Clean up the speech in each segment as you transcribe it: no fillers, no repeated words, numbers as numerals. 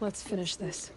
Let's finish this.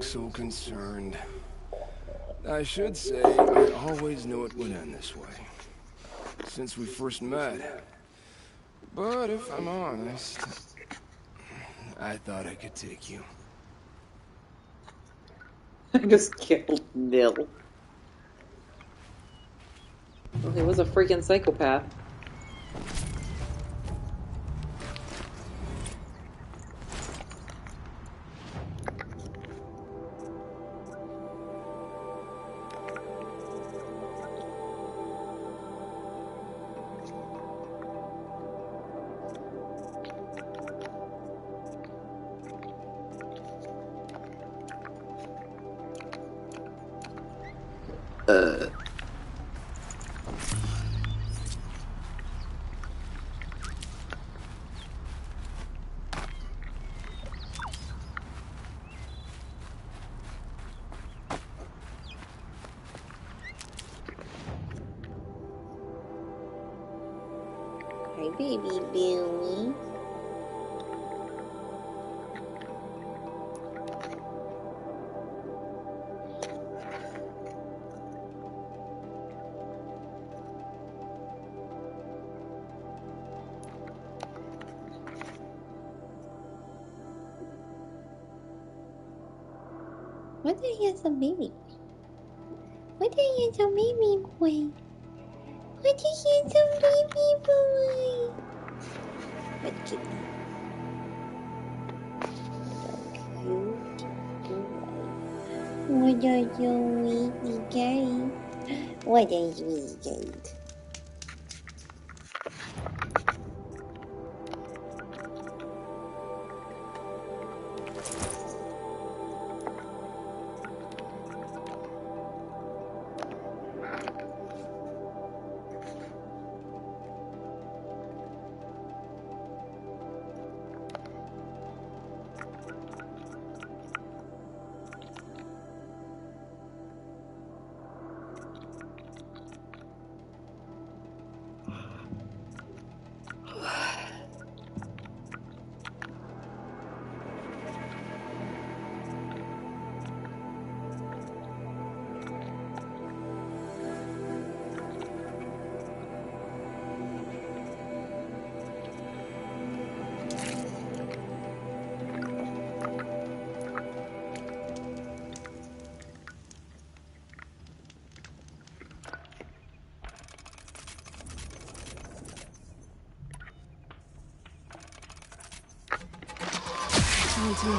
So concerned. I should say, I always knew it would end this way. Since we first met. But if I'm honest, I thought I could take you. I just killed Nil. Well, he was a freaking psychopath. Hi, baby Billy. What the hell's a baby? What the hell's a baby boy? What the hell's a baby boy? What kitty? What a sweet guy. What a sweet guy. It's me.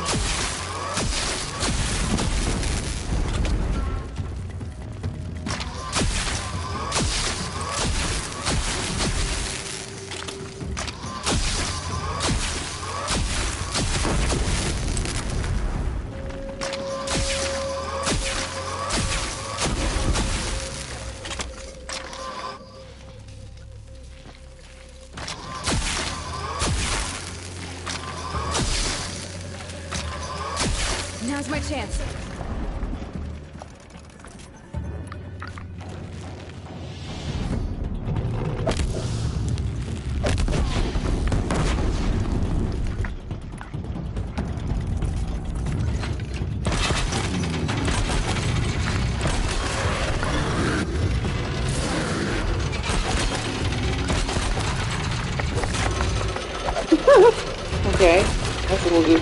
Now's my chance.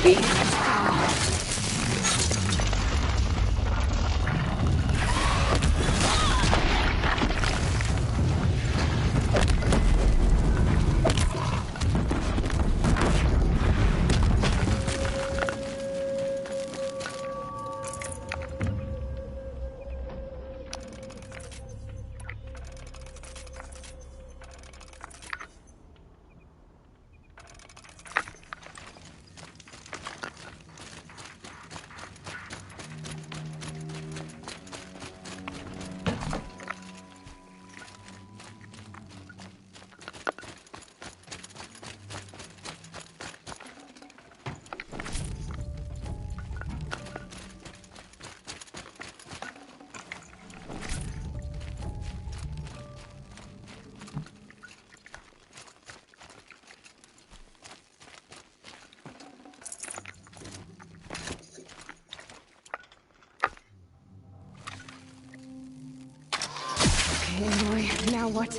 be. Boy, now what?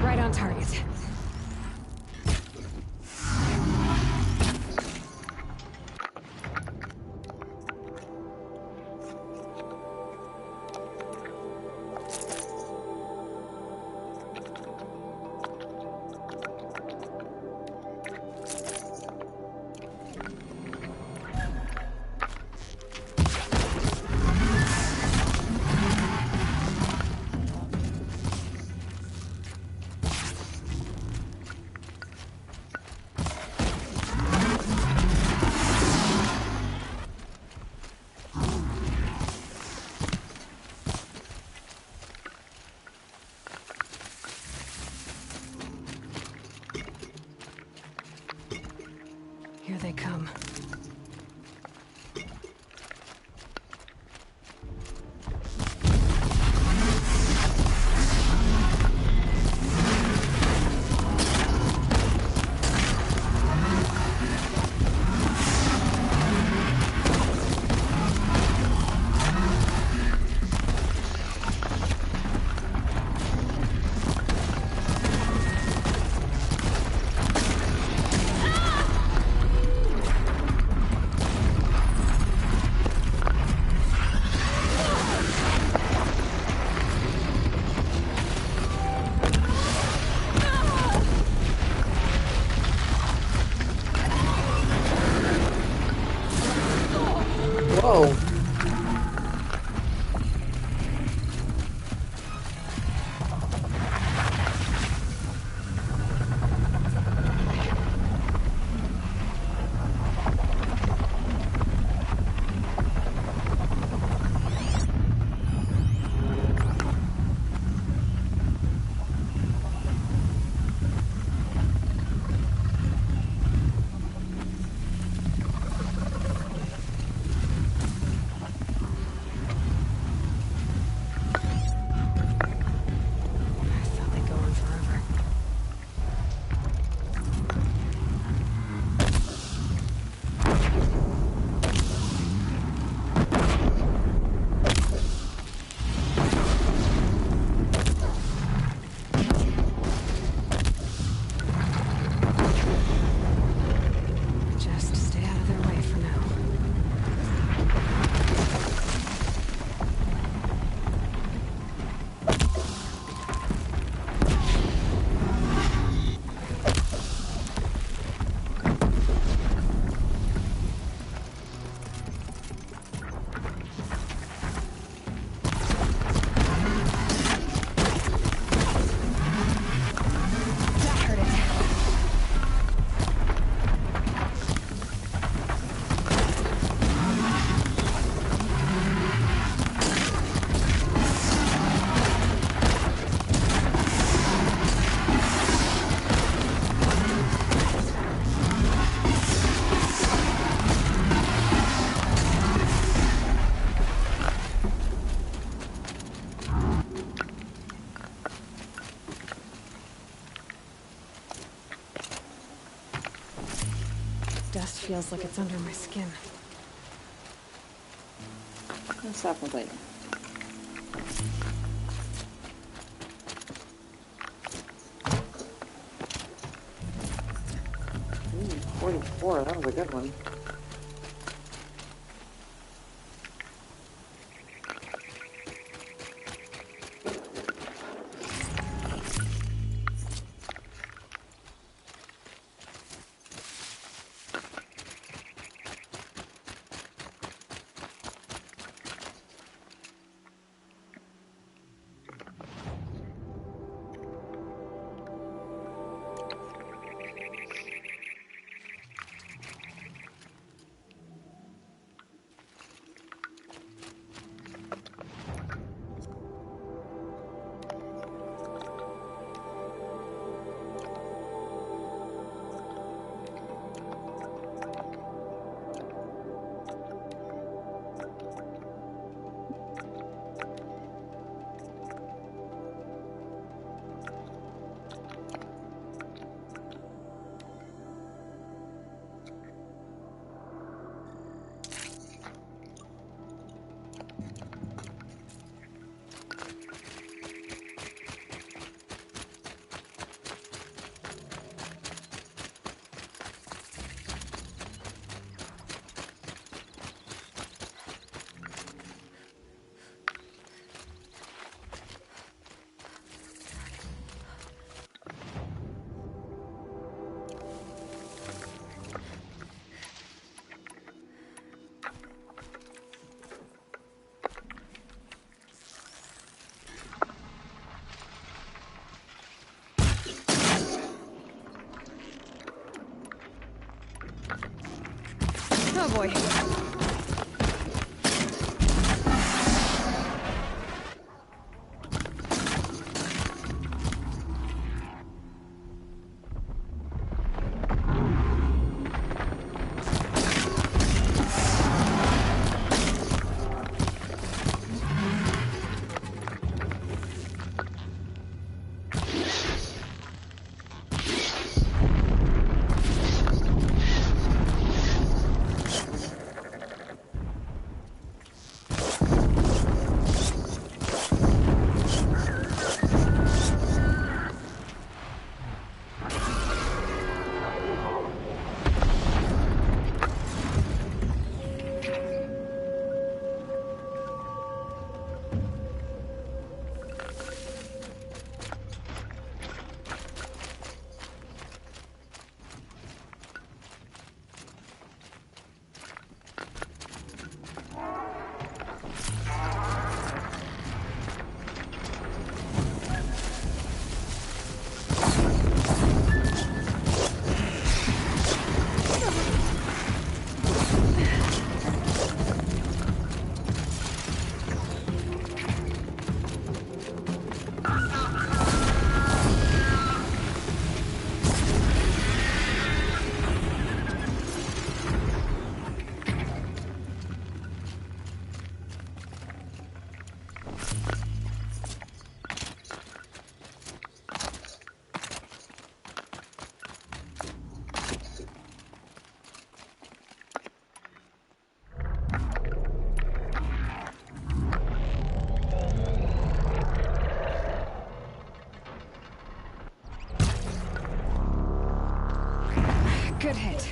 Right on target. feels like it's under my skin. Let's talk about later. Ooh, 44, that was a good one. Oh boy. Good hit.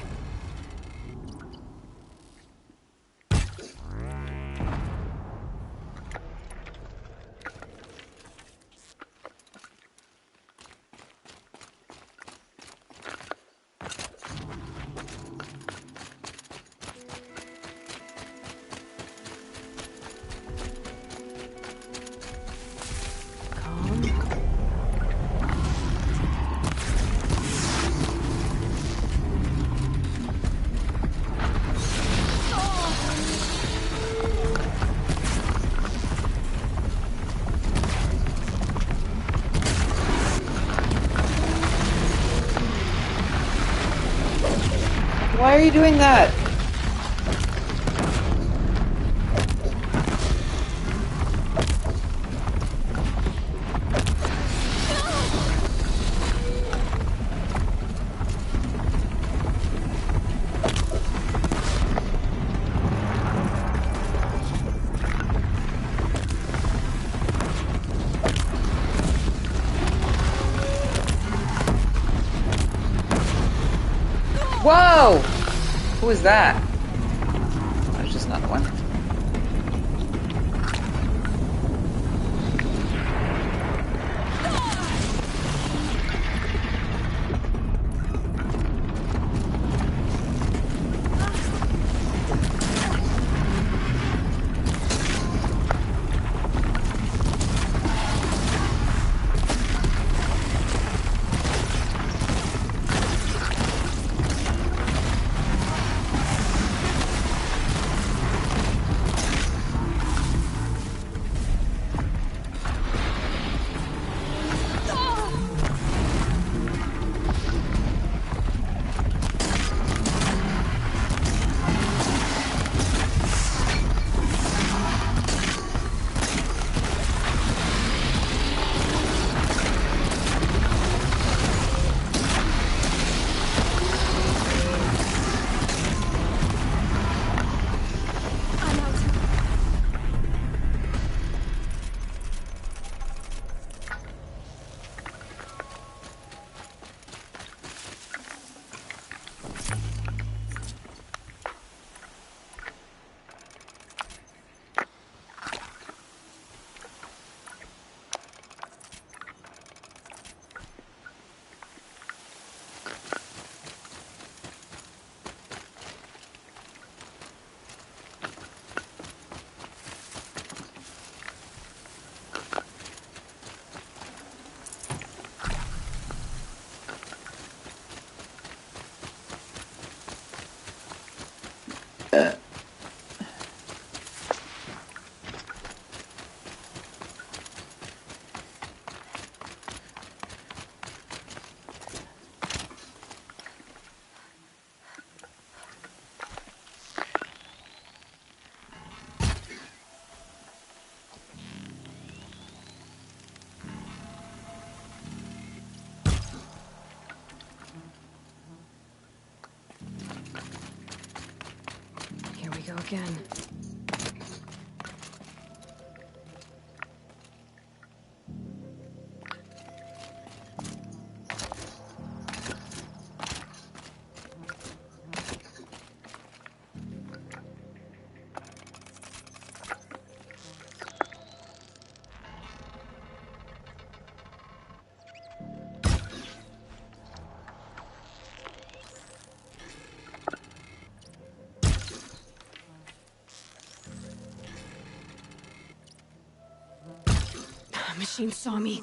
Why are you doing that? Whoa! Who was that? That was just another one. Here we go again. Machine saw me.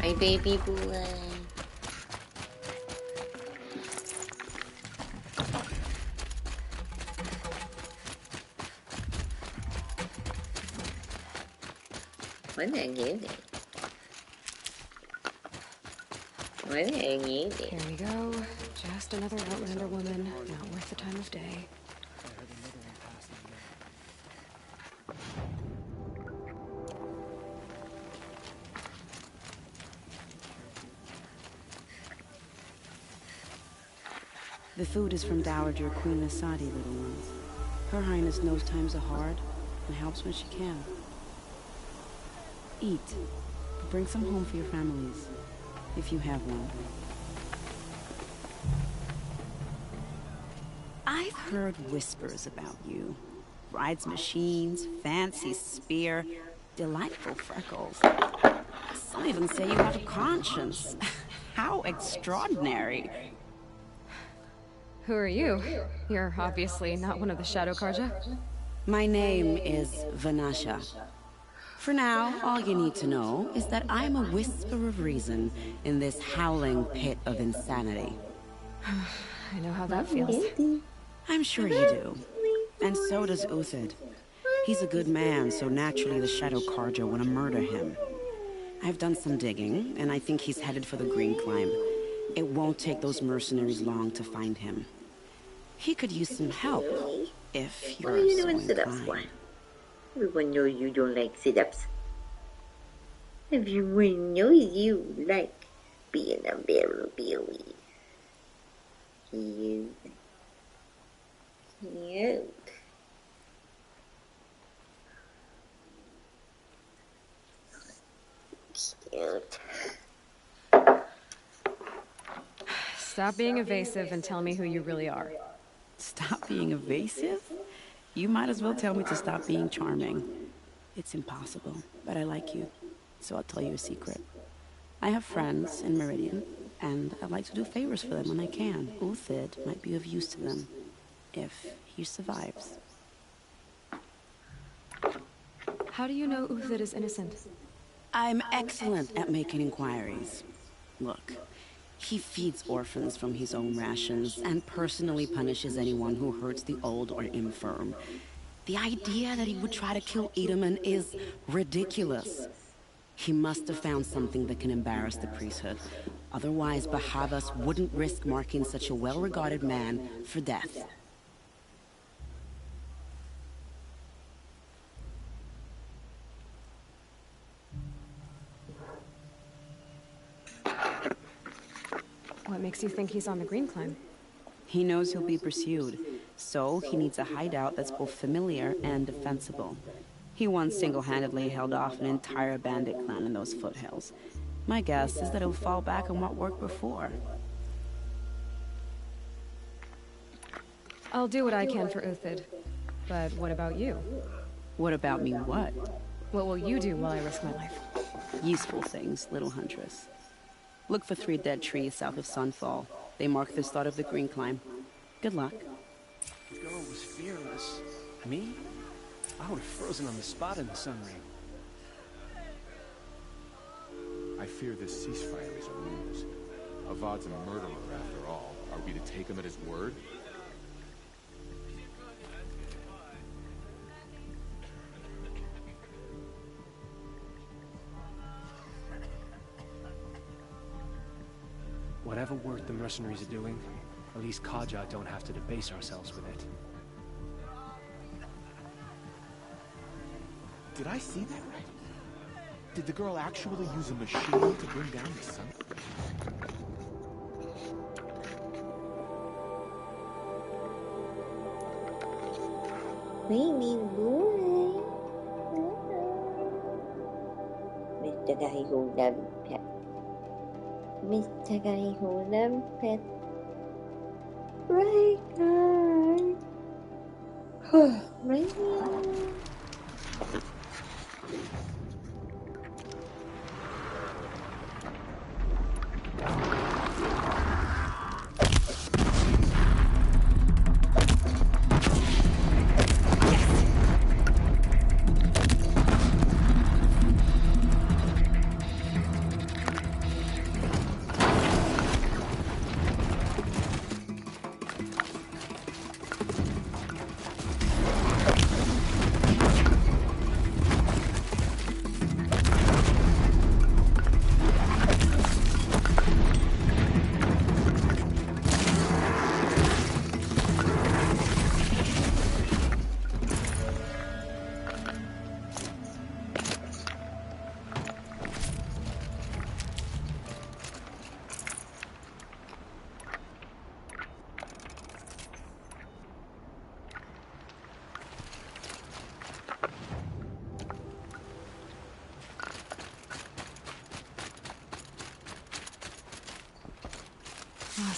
My baby boy. What did I give it? What did I give it? Here we go. Just another Outlander woman. Not worth the time of day. The food is from Dowager Queen Nasadi, little ones. Her Highness knows times are hard and helps when she can. Eat. Bring some home for your families, if you have one. I've heard whispers about you. Rides machines, fancy spear, delightful freckles. Some even say you have a conscience. How extraordinary. Who are you? You're obviously not one of the Shadow Karja. My name is Vanasha. For now, all you need to know is that I'm a whisper of reason in this howling pit of insanity. I know how that feels. I'm sure you do. And so does Uthid. He's a good man, so naturally the Shadow Karja want to murder him. I've done some digging, and I think he's headed for the Green Climb. It won't take those mercenaries long to find him. He could use some help, if you're so inclined. Everyone knows you don't like sit-ups. Everyone knows you like being a very cute. Cute. Cute. Stop being evasive and tell me who you really are. Stop being evasive? You might as well tell me to stop being charming. It's impossible, but I like you, so I'll tell you a secret. I have friends in Meridian, and I like to do favors for them when I can. Uthid might be of use to them, if he survives. How do you know Uthid is innocent? I'm excellent at making inquiries. Look, he feeds orphans from his own rations and personally punishes anyone who hurts the old or infirm. The idea that he would try to kill Edaman is ridiculous. He must have found something that can embarrass the priesthood. Otherwise, Bahavas wouldn't risk marking such a well-regarded man for death. What makes you think he's on the Green Climb? He knows he'll be pursued, so he needs a hideout that's both familiar and defensible. He once single-handedly held off an entire bandit clan in those foothills. My guess is that he'll fall back on what worked before. I'll do what I can for Uthid. But what about you? What about me what? What will you do while I risk my life? Useful things, little huntress. Look for 3 dead trees south of Sunfall. They mark the start of the Green Climb. Good luck. The girl was fearless. Me? I would have frozen on the spot in the sun ring. I fear this ceasefire is a ruse. Avad's a murderer after all. Are we to take him at his word? Whatever work the mercenaries are doing, at least Kaja don't have to debase ourselves with it. Did I see that right? Did the girl actually use a machine to bring down the sun? Baby boy. Mr. Guy who loves pet. Mr. Guy who loves pet. Right guy. Right.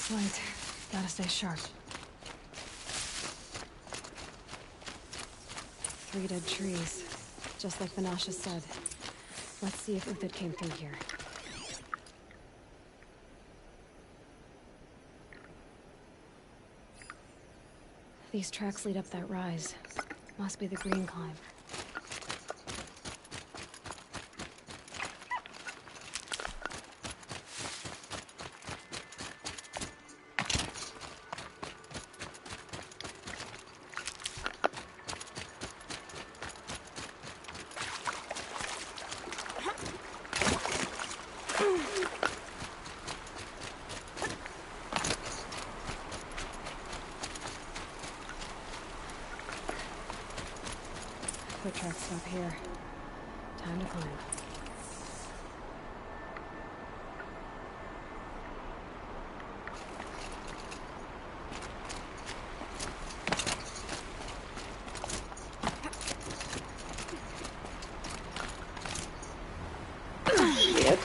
Right. Gotta stay sharp. 3 dead trees. Just like Banasha said. Let's see if Uthid came through here. These tracks lead up that rise. Must be the green climb. Foot tracks stop here. Time to climb. Yep.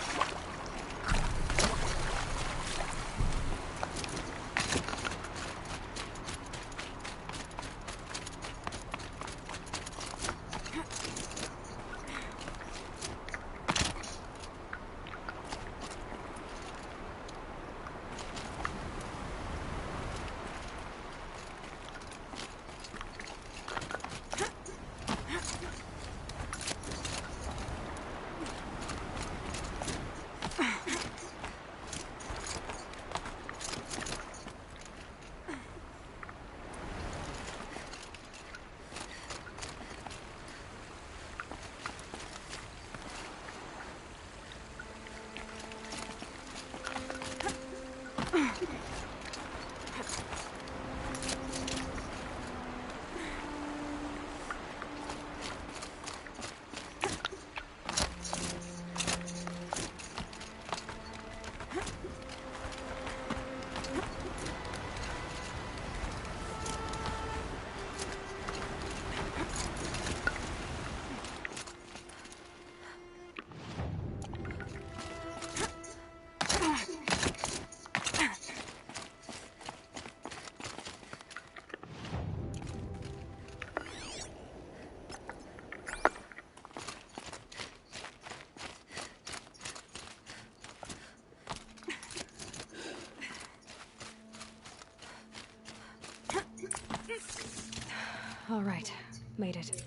All right, made it.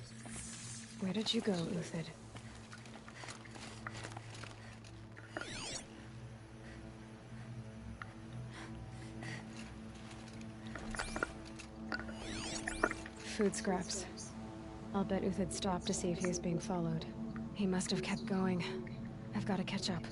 Where did you go, Uthid? Food scraps. I'll bet Uthid stopped to see if he was being followed. He must have kept going. I've got to catch up.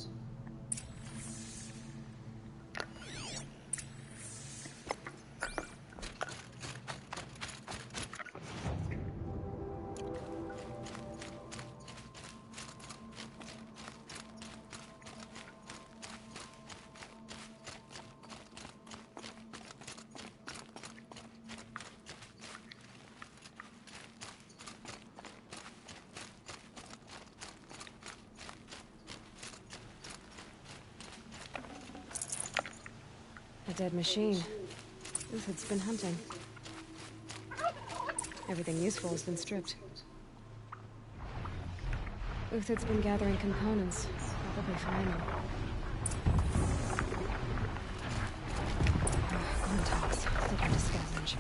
A dead machine. Uthid's been hunting. Everything useful has been stripped. Uthid's been gathering components, probably for ammo. Gun tops. They got to scavenge.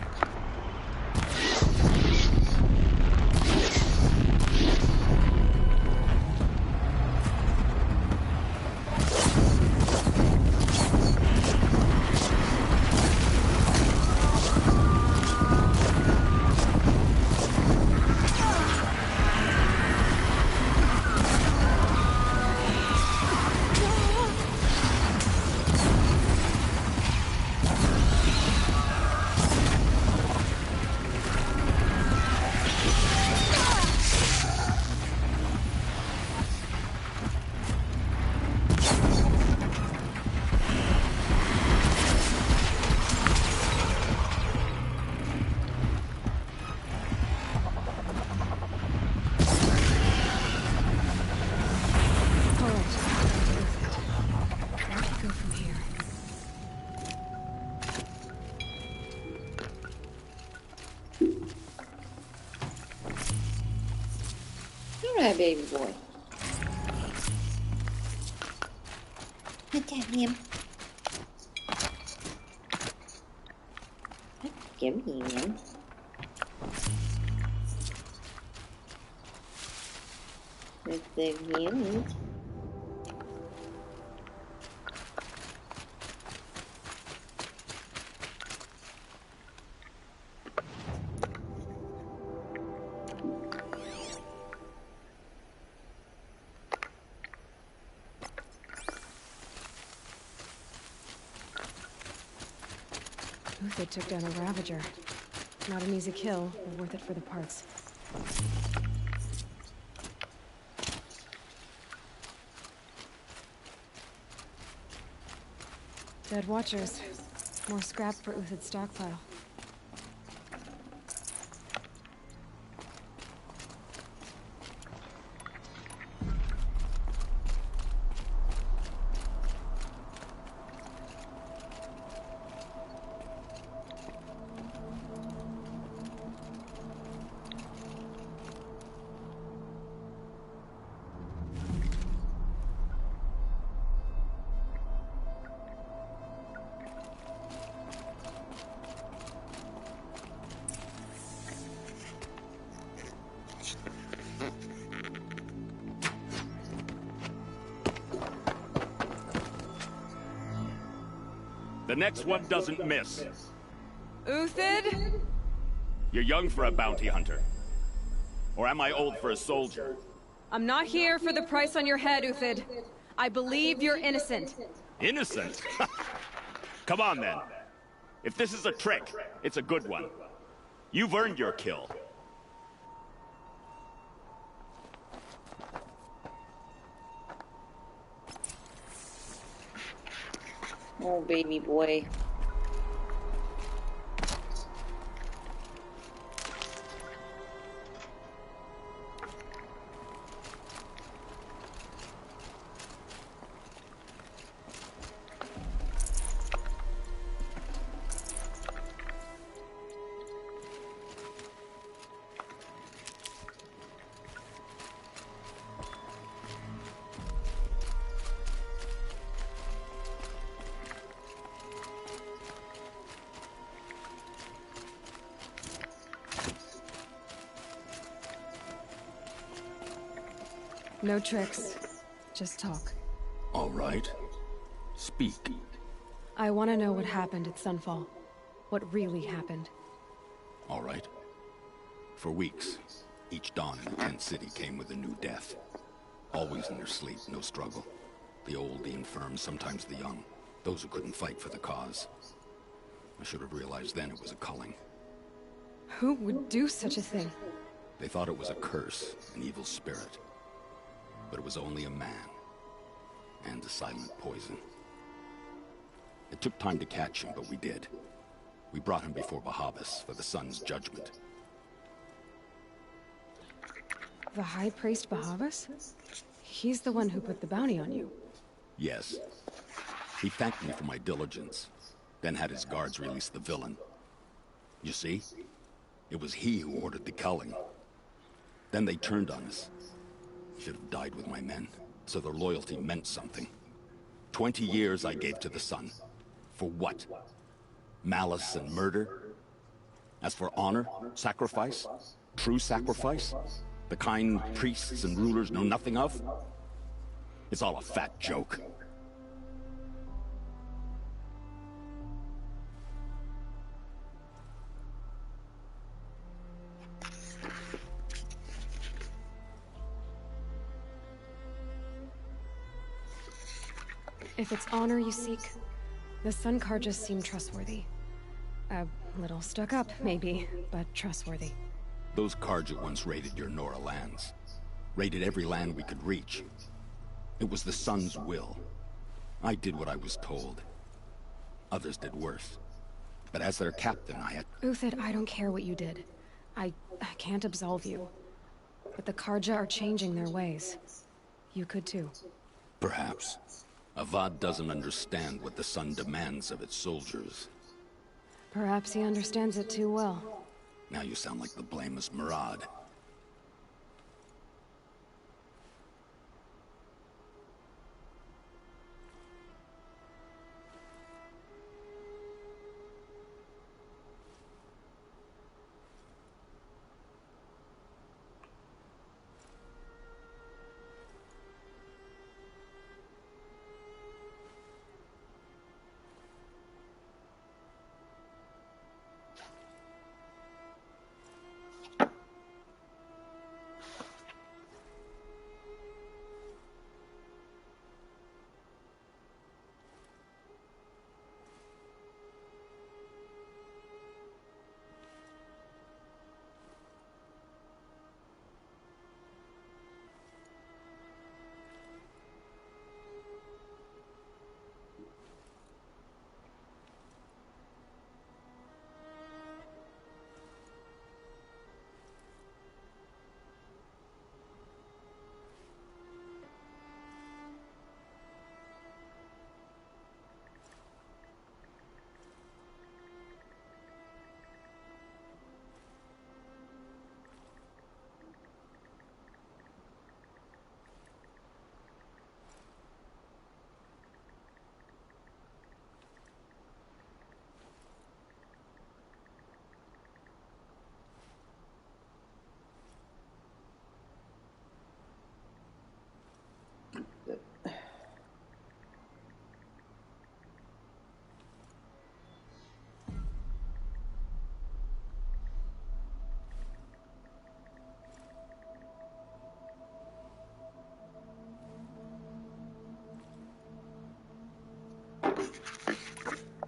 Alright, baby boy. Attack him. Give me him. With the game. Uthid took down a Ravager. Not an easy kill, but worth it for the parts. Dead Watchers. More scrap for Uthid's stockpile. The next one doesn't miss. Uthid? You're young for a bounty hunter. Or am I old for a soldier? I'm not here for the price on your head, Uthid. I believe you're innocent. Innocent? Come on, then. If this is a trick, it's a good one. You've earned your kill. Oh, baby boy. No tricks. Just talk. All right. Speak. I want to know what happened at Sunfall. What really happened. All right. For weeks, each dawn in the tent city came with a new death. Always in their sleep, no struggle. The old, the infirm, sometimes the young. Those who couldn't fight for the cause. I should have realized then it was a culling. Who would do such a thing? They thought it was a curse, an evil spirit. But it was only a man. And a silent poison. It took time to catch him, but we did. We brought him before Bahabas for the sun's judgment. The High Priest Bahavas? He's the one who put the bounty on you. Yes. He thanked me for my diligence, then had his guards release the villain. You see? It was he who ordered the culling. Then they turned on us. Should have died with my men, so their loyalty meant something. 20 years I gave to the sun. For what? Malice and murder? As for honor, sacrifice, true sacrifice, the kind priests and rulers know nothing of? It's all a fat joke. If it's honor you seek, the Sun Karjas seem trustworthy. A little stuck up, maybe, but trustworthy. Those Karja once raided your Nora lands. Raided every land we could reach. It was the Sun's will. I did what I was told. Others did worse. But as their captain, I had... Uthid, I don't care what you did. I can't absolve you. But the Karja are changing their ways. You could too. Perhaps. Avad doesn't understand what the Sun demands of its soldiers. Perhaps he understands it too well. Now you sound like the blameless Murad.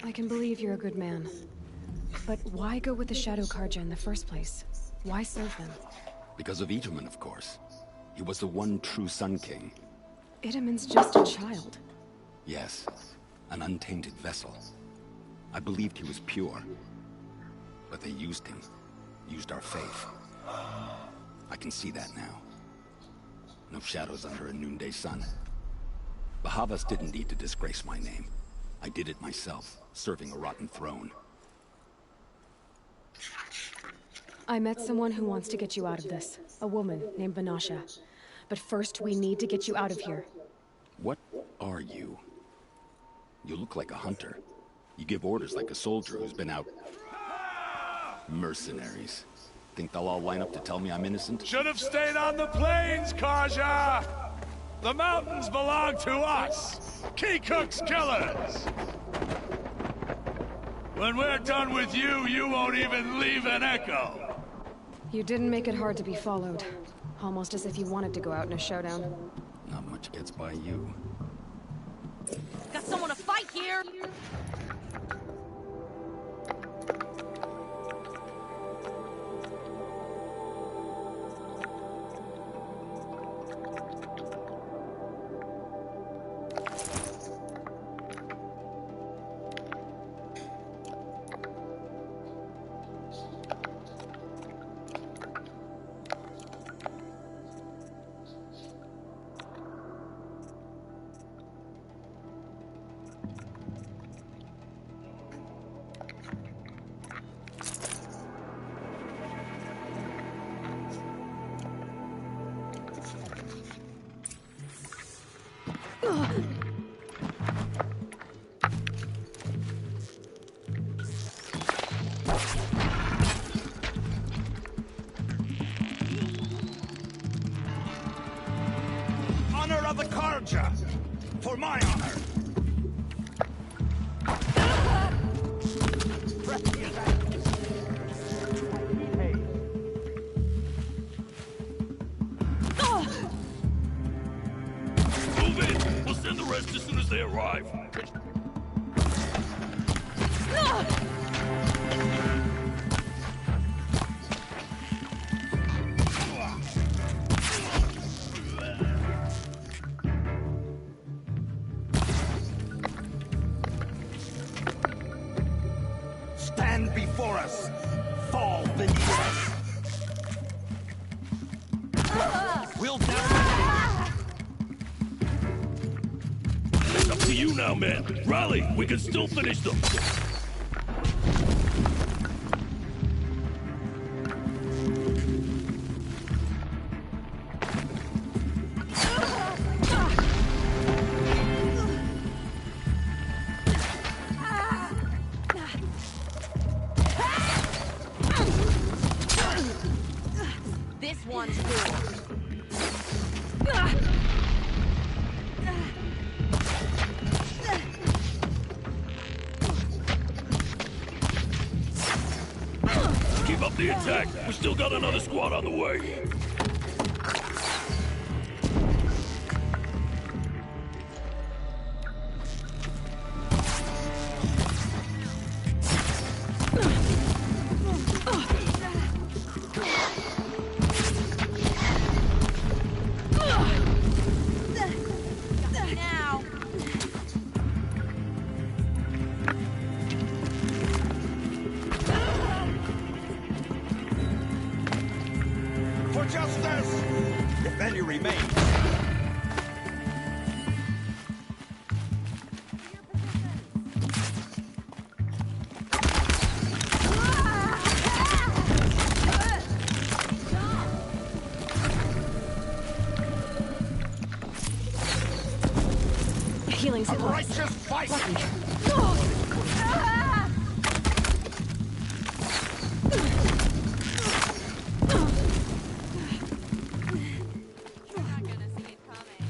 I can believe you're a good man. But why go with the Shadow Karja in the first place? Why serve them? Because of Itaman, of course. He was the one true Sun King. Itaman's just a child. Yes, an untainted vessel. I believed he was pure. But they used him. Used our faith. I can see that now. No shadows under a noonday sun. Bahavas didn't need to disgrace my name. I did it myself, serving a rotten throne. I met someone who wants to get you out of this. A woman named Vanasha. But first, we need to get you out of here. What are you? You look like a hunter. You give orders like a soldier who's been out... Mercenaries. Think they'll all line up to tell me I'm innocent? Should have stayed on the plains, Karja! The mountains belong to us! Keycook's killers! When we're done with you, you won't even leave an echo! You didn't make it hard to be followed. Almost as if you wanted to go out in a showdown. Not much gets by you. Got someone to fight here! Honor of the Karja! For my honor! Move in! We'll send the rest as soon as they arrive. Stand before us! Fall beneath us! We'll down. It's up to you now, man. Rally! We can still finish them! This one's yours. Keep up the attack. We still got another squad on the way. Now. For justice! If any remains. Healing supplies. Righteous fight! You're not gonna see it coming.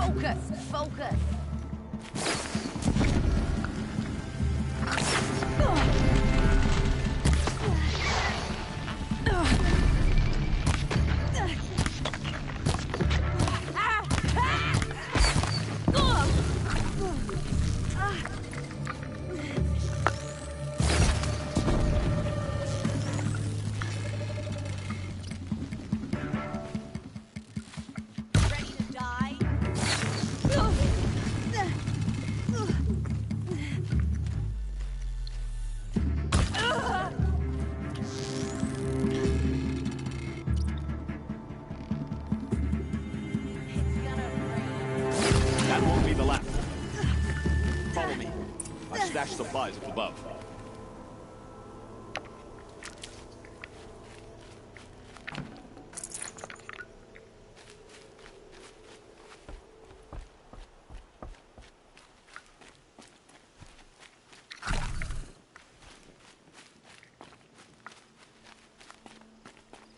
Focus! Focus! That won't be the left. Follow me. I've stashed supplies up above.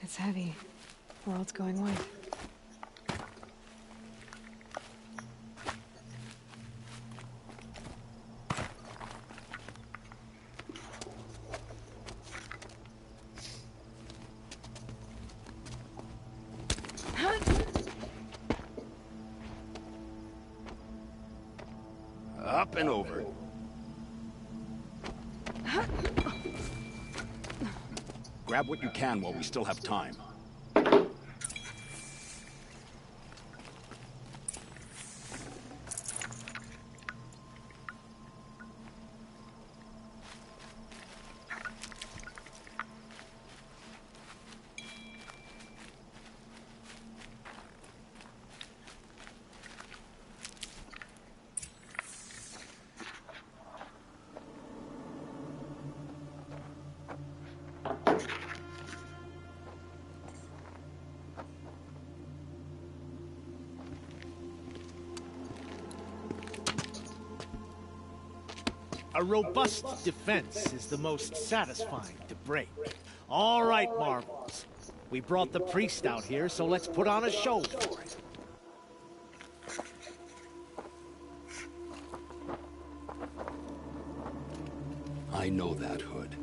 It's heavy. World's going white. Up and over. Grab what you can while we still have time. A robust defense is the most satisfying to break. All right, Marvels. We brought the priest out here, so let's put on a show for it. I know that, Hood.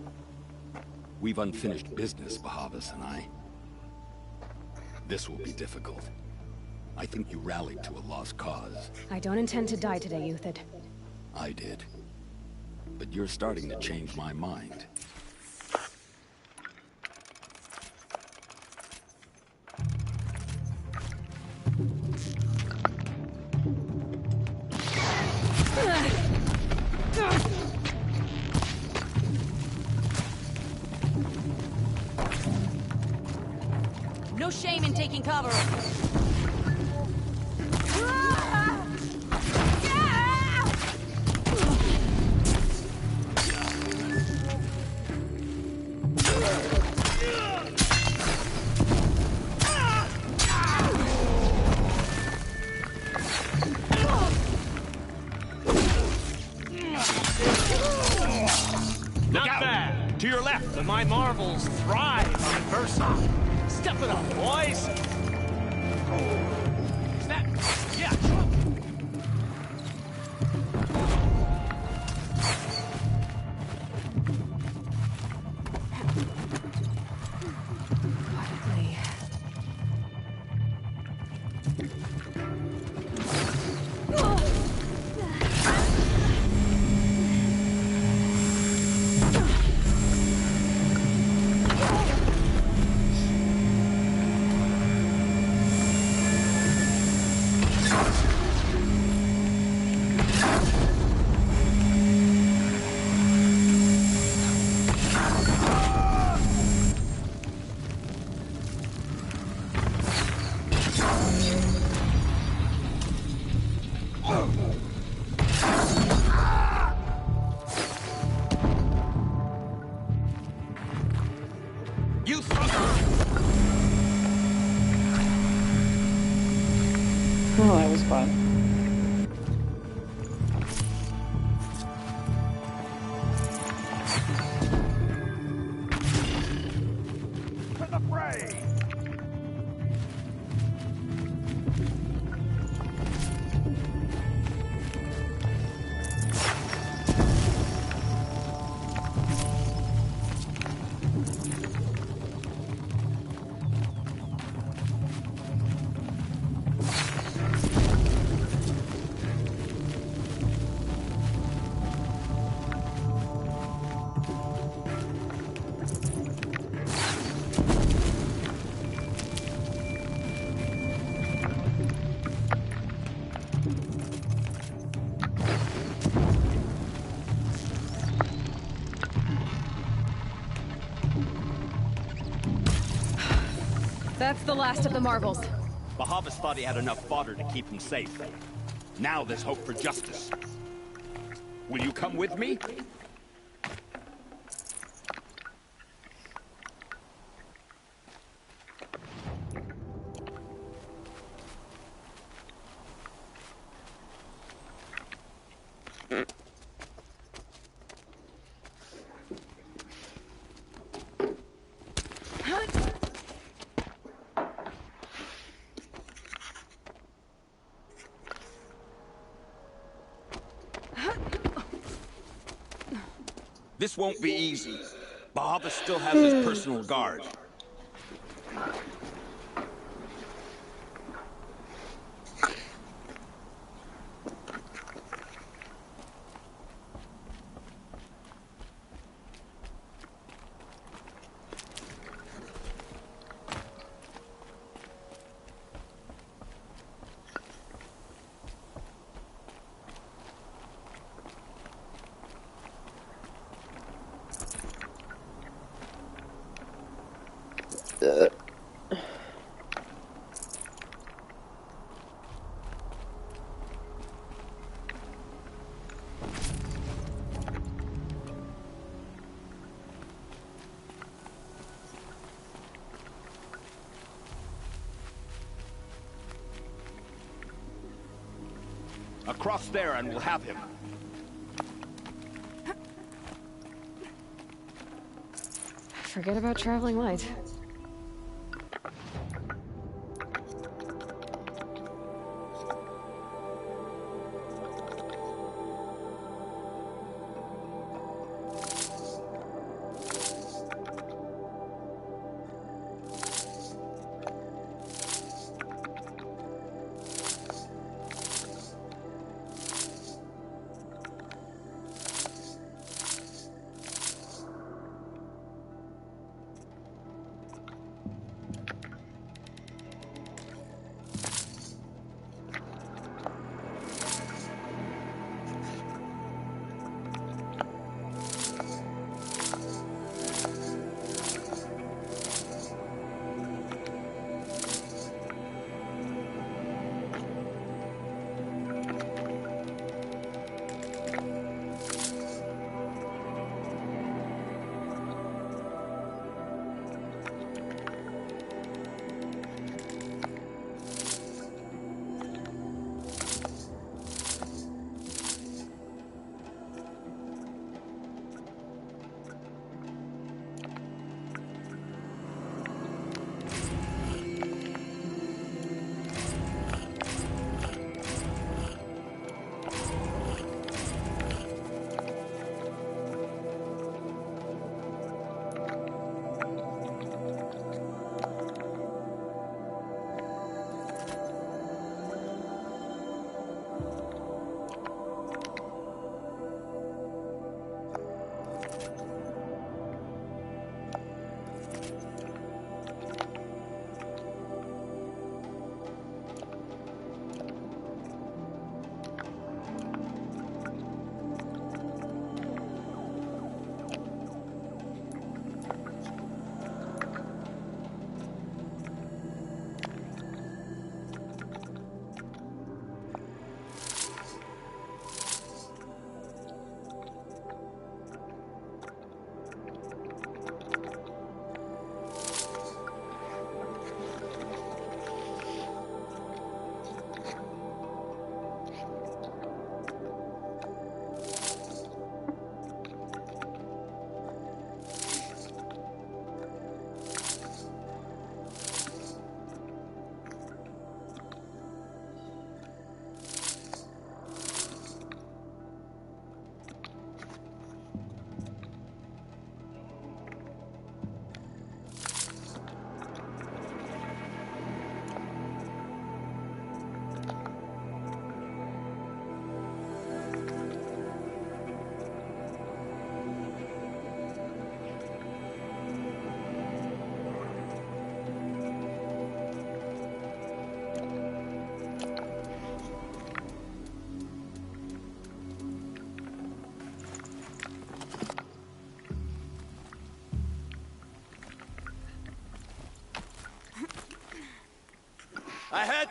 We've unfinished business, Bahavas and I. This will be difficult. I think you rallied to a lost cause. I don't intend to die today, Uthid. I did. But you're starting to change my mind. No shame in taking cover. Look out! To your left! My Marvels thrive on adversity. Step it up, boys! Snap! Yeah! Quietly. You sucker! Oh, that was fun. To the fray! That's the last of the marvels. Bahavas thought he had enough fodder to keep him safe. Now there's hope for justice. Will you come with me? This won't be easy. Bahava still has his personal guard. Across there and we'll have him. Forget about traveling light.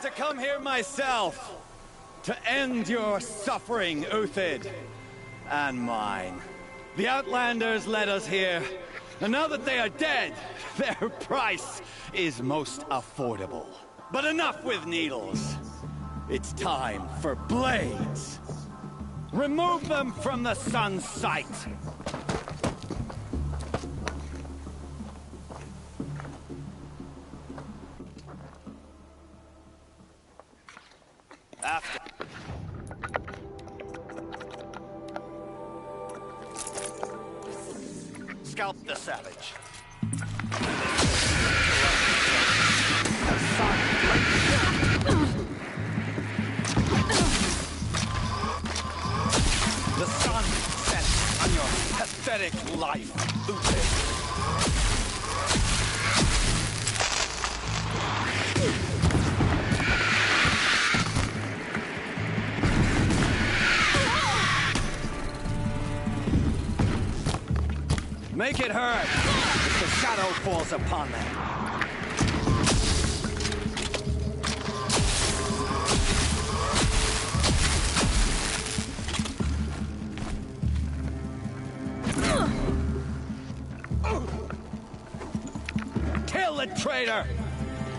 to come here myself to end your suffering, Uthid, and mine. The Outlanders led us here, and now that they are dead, their price is most affordable. But enough with needles. It's time for blades. Remove them from the sun's sight. After. Scalp the savage. The sun sets on your pathetic life, Uthid. Make it hurt if the shadow falls upon them. Kill a traitor!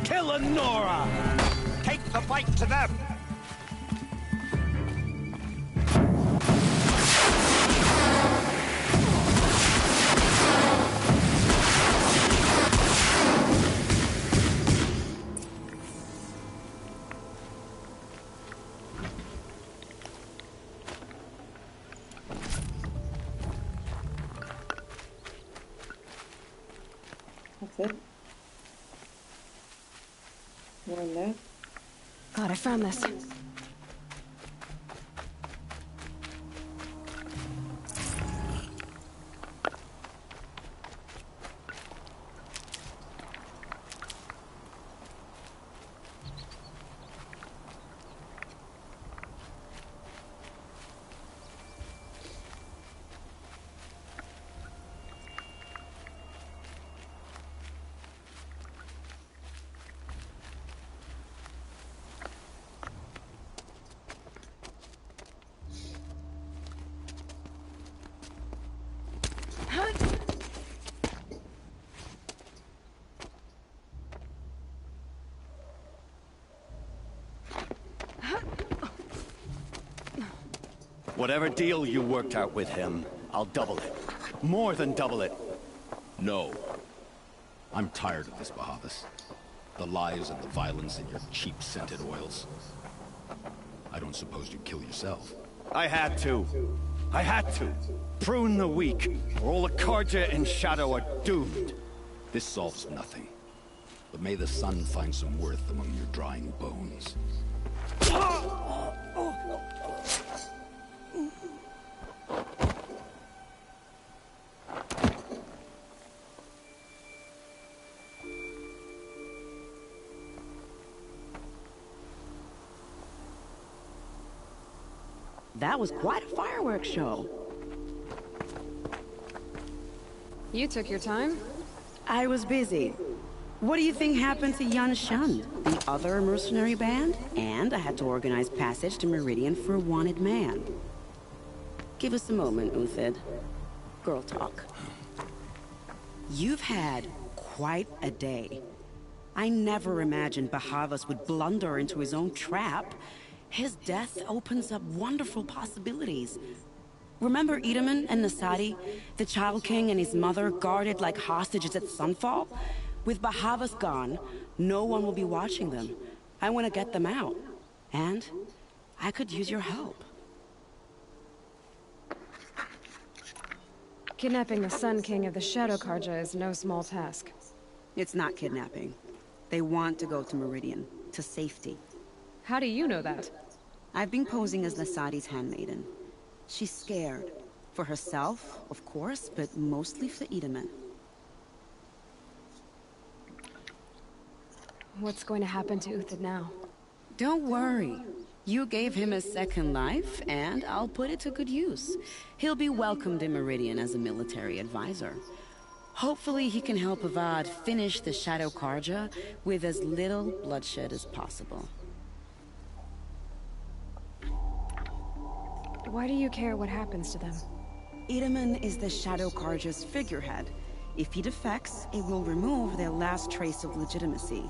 Kill a Nora! Take the fight to them! That's it. More in there. God, I found this. Whatever deal you worked out with him, I'll double it. More than double it. No. I'm tired of this, Bahavas. The lies and the violence and your cheap scented oils. I don't suppose you'd kill yourself. I had to. I had to. Prune the weak, or all the Karja in Shadow are doomed. This solves nothing. But may the sun find some worth among your drying bones. That was quite a fireworks show. You took your time? I was busy. What do you think happened to Yan Shan, the other mercenary band? And I had to organize passage to Meridian for a wanted man. Give us a moment, Uthid. Girl talk. You've had quite a day. I never imagined Bahavas would blunder into his own trap. His death opens up wonderful possibilities. Remember Edaman and Nasadi, the Child King and his mother guarded like hostages at sunfall? With Bahavas gone, no one will be watching them. I want to get them out. And I could use your help. Kidnapping the Sun King of the Shadow Karja is no small task. It's not kidnapping. They want to go to Meridian, to safety. How do you know that? I've been posing as Nasadi's handmaiden. She's scared. For herself, of course, but mostly for Edaman. What's going to happen to Uthid now? Don't worry. You gave him a second life, and I'll put it to good use. He'll be welcomed in Meridian as a military advisor. Hopefully he can help Avad finish the Shadow Karja with as little bloodshed as possible. Why do you care what happens to them? Itaman is the Shadow Carja's figurehead. If he defects, it will remove their last trace of legitimacy.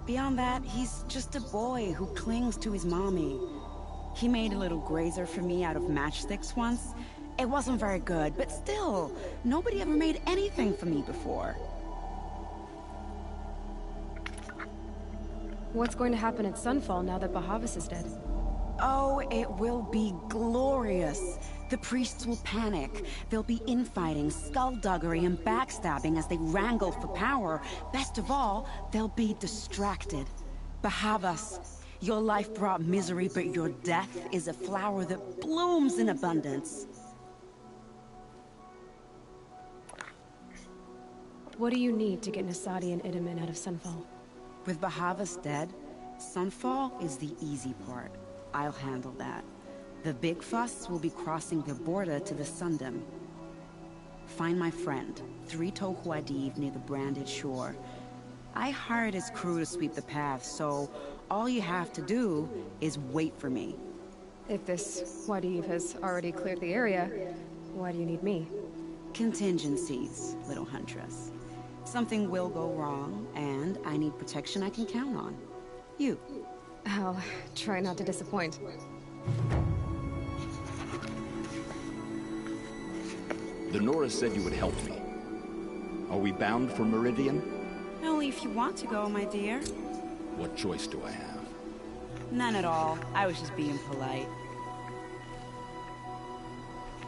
Beyond that, he's just a boy who clings to his mommy. He made a little grazer for me out of matchsticks once. It wasn't very good, but still, nobody ever made anything for me before. What's going to happen at Sunfall now that Bahavas is dead? Oh, it will be glorious. The priests will panic. There'll be infighting, skullduggery, and backstabbing as they wrangle for power. Best of all, they'll be distracted. Bahavas, your life brought misery, but your death is a flower that blooms in abundance. What do you need to get Nasadi and Itaman out of Sunfall? With Bahavas dead, Sunfall is the easy part. I'll handle that. The big fuss will be crossing the border to the Sundom. Find my friend, 3-Toe Huadiv, near the Branded Shore. I hired his crew to sweep the path, so all you have to do is wait for me. If this Huadiv has already cleared the area, why do you need me? Contingencies, little huntress. Something will go wrong, and I need protection I can count on. You. I'll try not to disappoint. The Nora said you would help me. Are we bound for Meridian? Only if you want to go, my dear. What choice do I have? None at all. I was just being polite.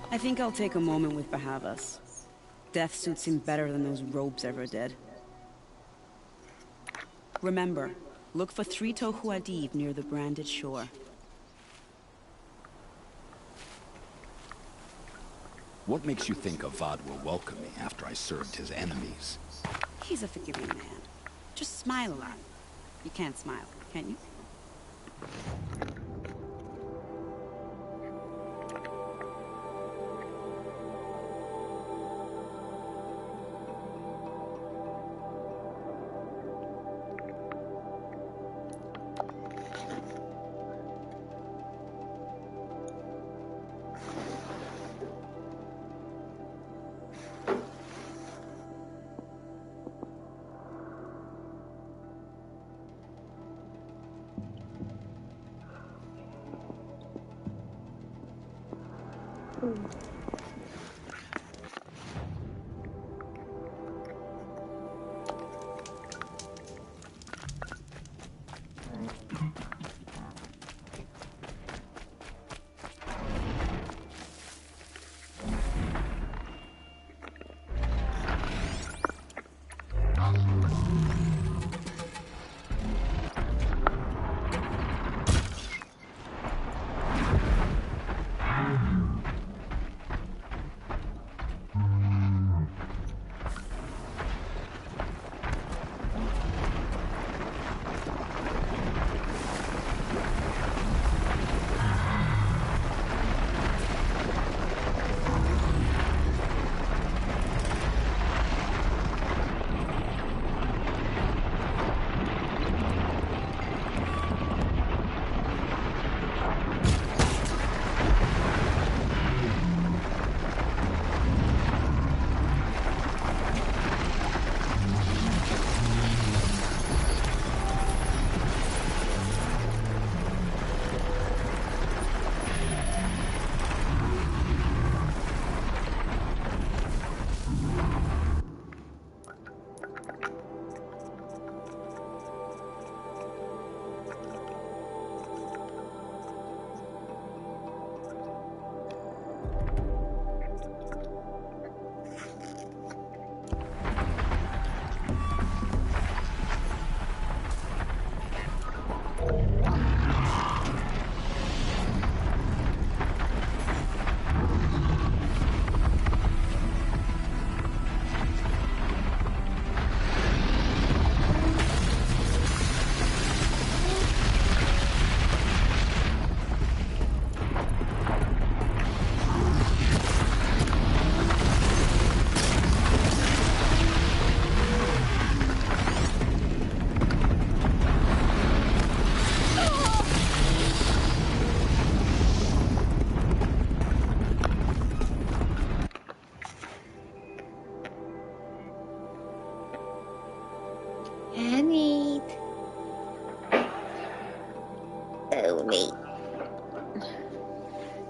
I think I'll take a moment with Bahavas. Death suits him better than those robes ever did. Remember, look for 3-Toe Huadiv near the Branded Shore. What makes you think Avad will welcome me after I served his enemies? He's a forgiving man. Just smile a lot. You can't smile, can you?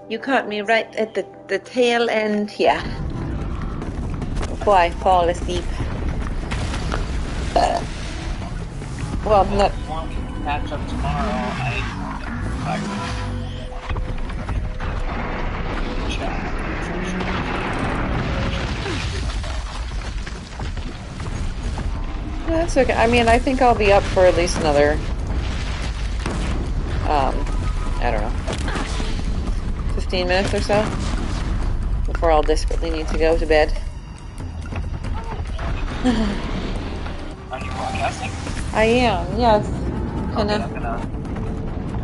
You caught me right at the tail end here. Before I fall asleep. Well, not... If you want, we can catch up tomorrow. That's okay. I mean, I think I'll be up for at least another... I don't know. 15 minutes or so? Before I'll desperately need to go to bed. Are you broadcasting? I am, yes. Okay, I'm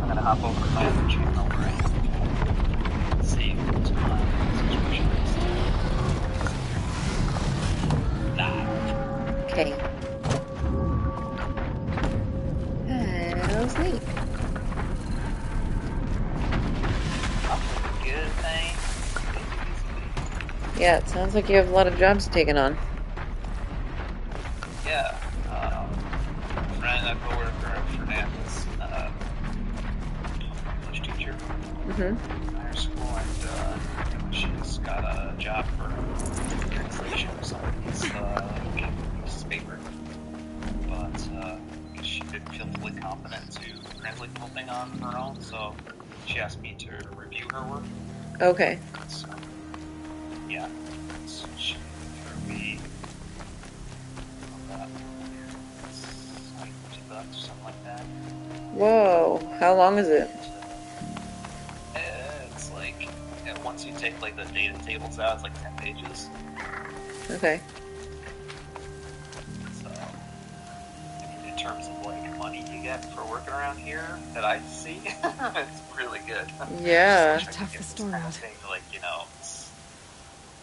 gonna hop over to my other channel where I have saved my subscriptions. Okay. I'll sleep. Good thing. Yeah, it sounds like you have a lot of jobs taken on. Yeah. Friend, a coworker, Fernandez, English teacher. In higher school, and she's got a job for translation of some of these pieces of paper. But she didn't feel fully confident to translate the whole thing on her own, so she asked me to review her work. Okay. So, yeah. So she threw me $20 or something like that. Whoa, how long is it? It's like, once you take like the data tables out, it's like 10 pages. Okay. So, I mean, in terms of like money you get for working around here that I see, it's really good. Yeah. Tough the storm out. Thing, like, you know, it's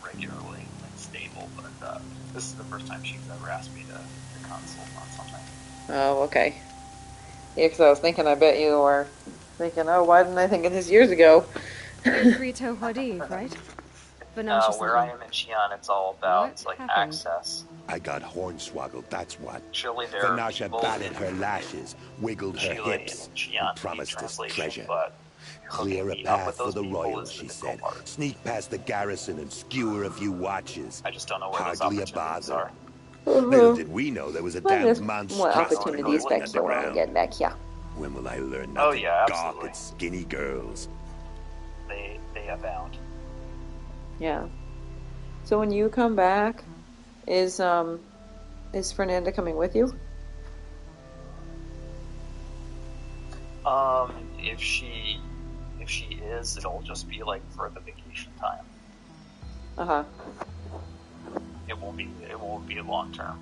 regularly like stable, but this is the first time she's ever asked me to consult on something. Oh, okay. Yeah, because I was thinking, I bet you were thinking, oh, why didn't I think of this years ago? Rito Hodi, right? Where I am in Xi'an, it's all about like access. I got hornswoggled, that's what. Surely there are Vanasha people batted her lashes, wiggled her Chile hips, and Xi'an and promised us treasure. But Clear a hooking me up path with for those the people royals, is she the said. difficult part. Sneak past the garrison and skewer a few watches. I just don't know where Hardly those a opportunities bother. are. Little did we know there was a Well, damn there's more monstrosity opportunities lurking back here when we underground. get back here. When will I learn Oh, nothing yeah, gawk absolutely. at skinny girls? They abound. Yeah. So when you come back, is Fernanda coming with you? If she is, it'll just be like for the vacation time. Uh-huh. It won't be long term.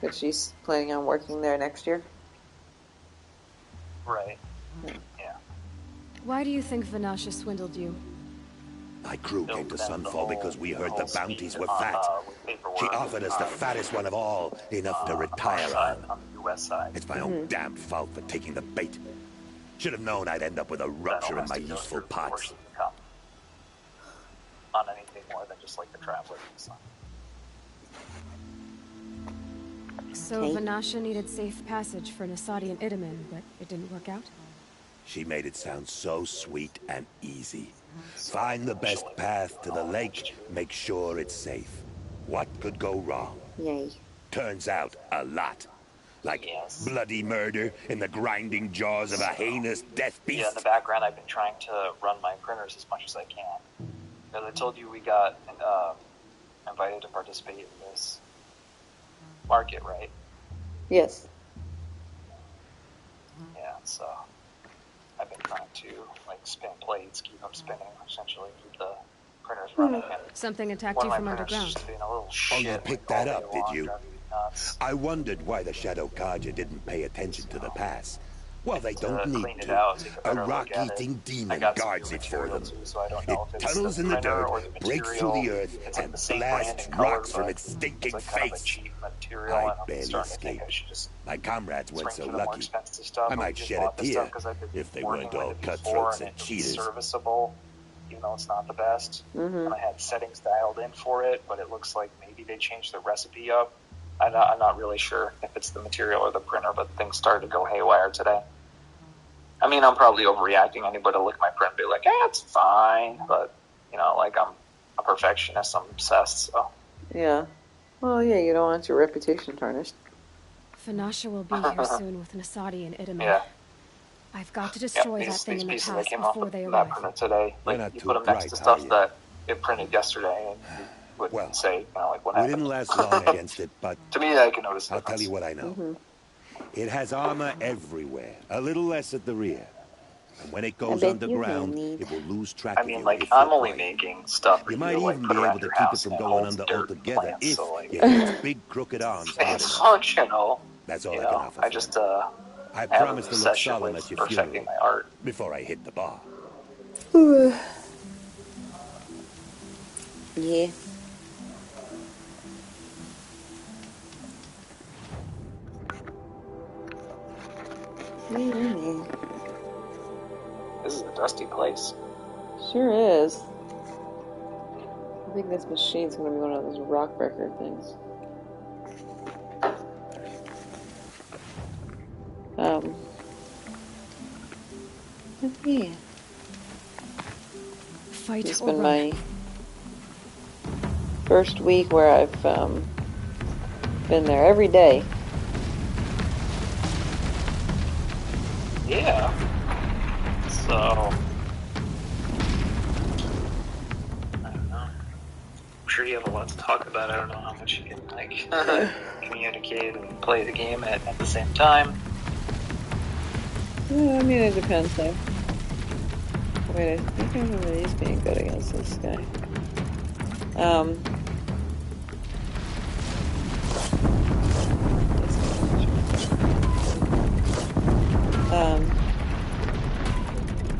But she's planning on working there next year? Right. Yeah. Why do you think Vanasha swindled you? My crew came to Sunfall because we heard the bounties were fat. She offered us the fattest one of all, enough to retire on. On the US side. It's my own damn fault for taking the bait. Should have known I'd end up with a rupture in my useful parts. On anything more than just like the traveler. So Vanasha needed safe passage for Nasadi and Idaman, but it didn't work out? She made it sound so sweet and easy. Find the best path to the lake, make sure it's safe. What could go wrong? Yay. Turns out, a lot. Like bloody murder in the grinding jaws of a heinous death beast. Yeah, in the background I've been trying to run my printers as much as I can. As I told you, we got invited to participate in this market, right? Yes. Yeah, so I've been trying to like spin plates, keep them spinning, essentially keep the printers running. And something attacked you from underground. Oh, you picked that up, did you? I wondered why the Shadow Kaja didn't pay attention to the pass. Well, they don't need to. A rock-eating demon guards it for them. It tunnels in the dirt, breaks through the earth, and blasts rocks from its stinking face. I barely escaped. My comrades weren't so lucky. I might shed a tear if they weren't all cutthroats and cheaters. Serviceable, even though it's not the best. And I had settings dialed in for it, but it looks like maybe they changed the recipe up. I'm not really sure if it's the material or the printer, but things started to go haywire today. I mean, I'm probably overreacting. Anybody to look at my print and be like, it's fine. But, you know, like, I'm a perfectionist. I'm obsessed, so. Yeah. Well, yeah, you don't want your reputation tarnished. Finasha will be here soon with Nasadi and Itamen. Yeah. I've got to destroy that thing in the pieces past came before off they of arrive. that printed today. Like, You're not you too put them next to bright, stuff are you? that it printed yesterday, and you would say, you know, like, what We happened. didn't last long against it, but To me, I can notice the I'll tell you what I know. Mm-hmm. It has armor everywhere, a little less at the rear. And when it goes bet you underground, need- it will lose track I of mean, you like, if I'm you're only quiet. making stuff for You you might to, like, even put be around able to your keep it house, from and it going holds under dirt altogether plants, if so, like, you hit its big crooked arms hard it's enough. functional. That's all You I can know, offer I for just, it. I have promise an to look obsession solemn with at your perfecting funeral my art. before I hit the bar. Yeah. This is a dusty place. Sure is. I think this machine's gonna be one of those rock breaker things. Yeah. Fight It's or been run. my first week where I've been there every day. Yeah. So, I don't know. I'm sure you have a lot to talk about. I don't know how much you can, like, communicate and play the game at the same time. Yeah, I mean, it depends, though. Wait, I think I remember these being good against this guy.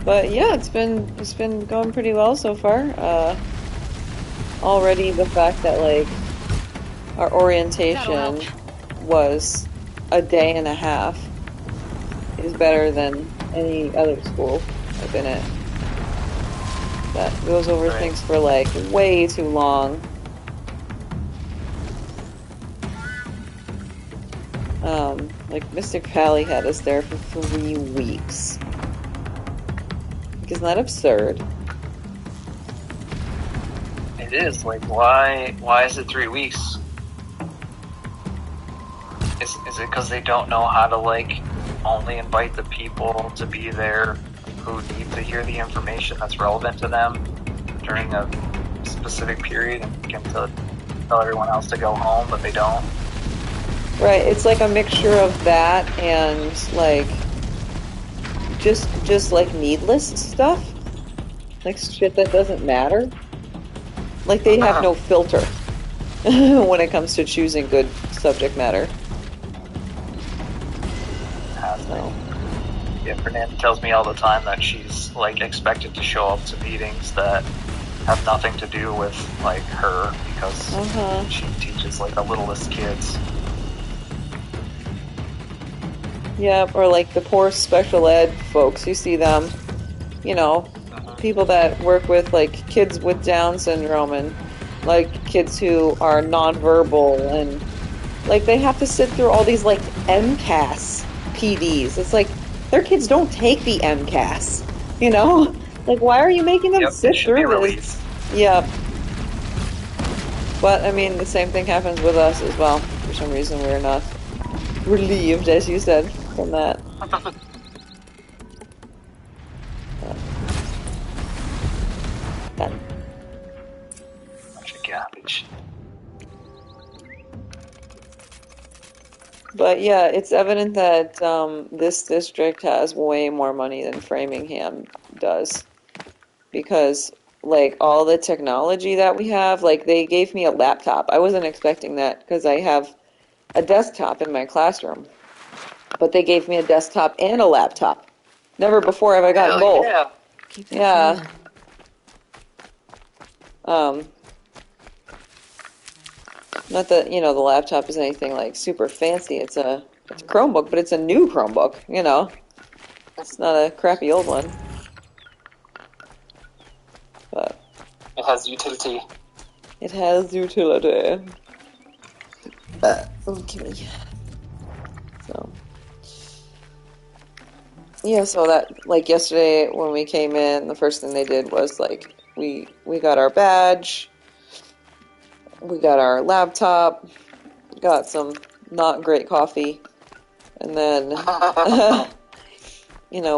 But yeah, it's been going pretty well so far. Already the fact that, like, our orientation was a day and a half is better than any other school I've been at. That goes over things for, like, way too long. Like, Mystic Valley had us there for 3 weeks. Isn't that absurd? It is. Like, why is it 3 weeks? Is it because they don't know how to, like, only invite the people to be there who need to hear the information that's relevant to them during a specific period and get to tell everyone else to go home, but they don't? Right, it's like a mixture of that and, like, just like needless stuff. Like shit that doesn't matter. Like they have no filter when it comes to choosing good subject matter. So. Yeah, Fernanda tells me all the time that she's, like, expected to show up to meetings that have nothing to do with, like, her, because she teaches, like, the littlest kids. Yeah, or like the poor special ed folks, you see them, you know, people that work with, like, kids with Down syndrome and, like, kids who are nonverbal and, like, they have to sit through all these, like, MCAS PDs. It's like, their kids don't take the MCAS, you know? Like, why are you making them sit through this? Yeah. But, I mean, the same thing happens with us as well. For some reason, we're not relieved, as you said, from that. Bunch of garbage. But yeah, it's evident that this district has way more money than Framingham does. Because, like, all the technology that we have, like, they gave me a laptop. I wasn't expecting that because I have a desktop in my classroom. But they gave me a desktop and a laptop. Never before have I gotten both. Yeah. Keep that Yeah. Not that, you know, the laptop is anything, like, super fancy. It's a Chromebook, but it's a new Chromebook, you know. It's not a crappy old one. But it has utility. It has utility. Okay. So. Yeah, so that like yesterday when we came in, the first thing they did was like we got our badge, we got our laptop, got some not great coffee, and then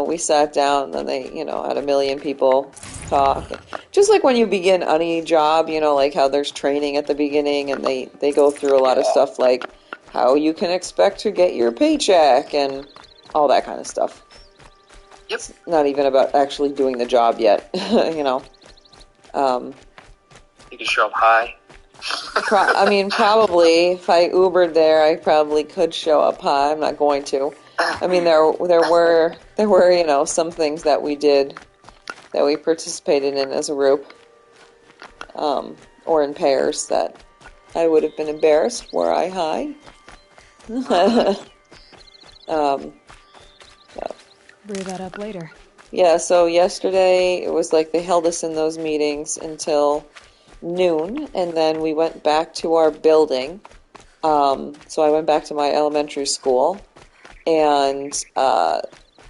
we sat down, and then they had a million people talk. Just like when you begin any job, like how there's training at the beginning, and they go through a lot of stuff like how you can expect to get your paycheck and all that kind of stuff. Yep. It's not even about actually doing the job yet, You can show up high. Probably if I Ubered there, I probably could show up high. I'm not going to. I mean, there were some things that we did, that we participated in as a group, or in pairs, that I would have been embarrassed were I high. Brew that up later. Yeah, so yesterday it was like they held us in those meetings until noon, and then we went back to our building. So I went back to my elementary school, and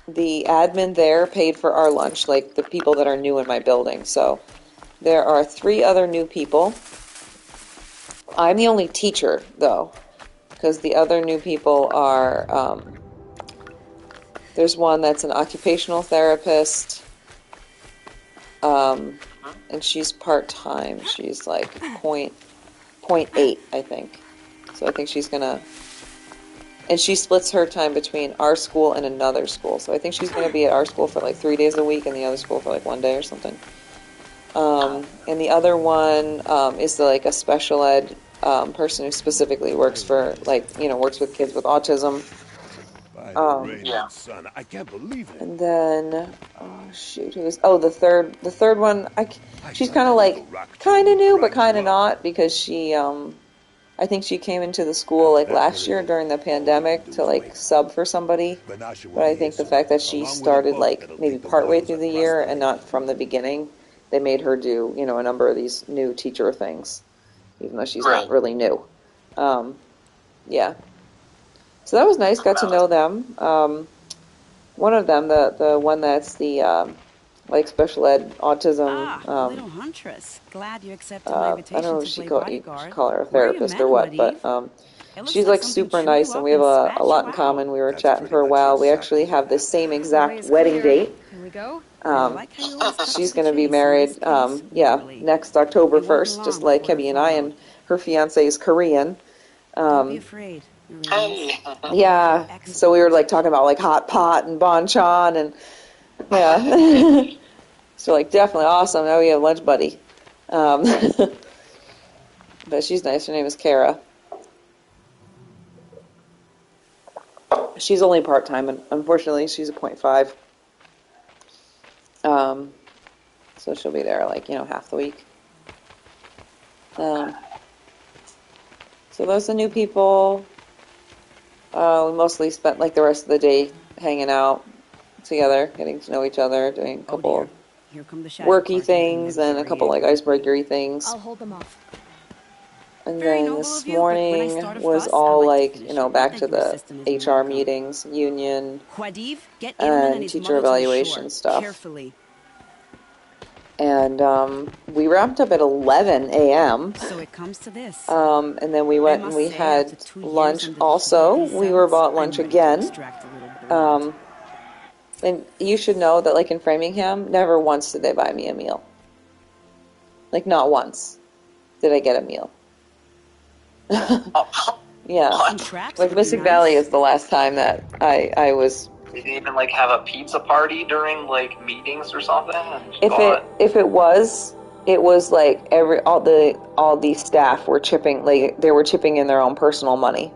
the admin there paid for our lunch, like the people that are new in my building. So there are 3 other new people. I'm the only teacher, though, because the other new people are, there's one that's an occupational therapist, and she's part-time. She's like 0.8, I think. So I think she's gonna, and she splits her time between our school and another school. So I think she's gonna be at our school for like 3 days a week and the other school for like 1 day or something. And the other one is like a special ed person who specifically works for, like, works with kids with autism. Yeah. Son, I can't believe it. And then, the third one, she's kind of like, kind of new, but kind of not, because she, I think she came into the school like last year during the pandemic to like sub for somebody. But I think the fact that she started like maybe partway through the year and not from the beginning, they made her do, a number of these new teacher things, even though she's not really new. Yeah. So that was nice. Got to know them. One of them, the one that's the like special ed autism. Little huntress. Glad you accepted my I invitation don't know if to she play bodyguard. should call her a therapist or what, but she's like super nice, and we have a lot in common. We were chatting for a while. We actually have the same exact wedding date. Here we go. She's going to be married, next October 1st, just like Kebby and I, and her fiance is Korean. Don't be afraid. Yeah, so we were like talking about like hot pot and banchan, and yeah. So like definitely awesome. Now we have lunch buddy. But she's nice. Her name is Kara. She's only part-time, and unfortunately she's a 0.5. So she'll be there like, half the week. So those are the new people. We mostly spent like the rest of the day hanging out together, getting to know each other, doing a couple of worky things and a couple like icebreakery things. I'll hold them off. And then this morning was all like, back to the HR meetings, union, and teacher evaluation stuff. And we wrapped up at 11 a.m. So it comes to this. And then we went and we had lunch also. We were bought lunch again. And you should know that, like, in Framingham, never once did they buy me a meal. Like, not once did I get a meal. Yeah. Like, Mystic Valley is the last time that I was... Did they even, like, have a pizza party during, like, meetings or something? If it was like all the staff were chipping, like, they were chipping in their own personal money.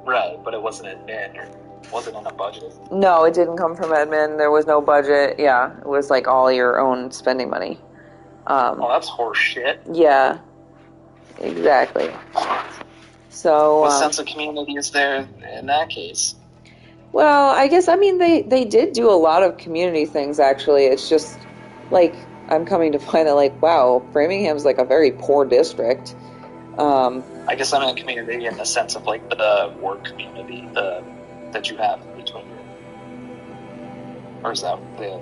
Right, but it wasn't admin. Wasn't in a budget. No, it didn't come from admin. There was no budget. Yeah, it was like all your own spending money. That's horse shit. Yeah, exactly. So what sense of community is there in that case? Well, I guess, they did do a lot of community things, actually. It's just, like, I'm coming to find that, like, wow, Framingham's, like, a very poor district. I guess I'm in a community in the sense of, like, the work community that you have between you. Or is that the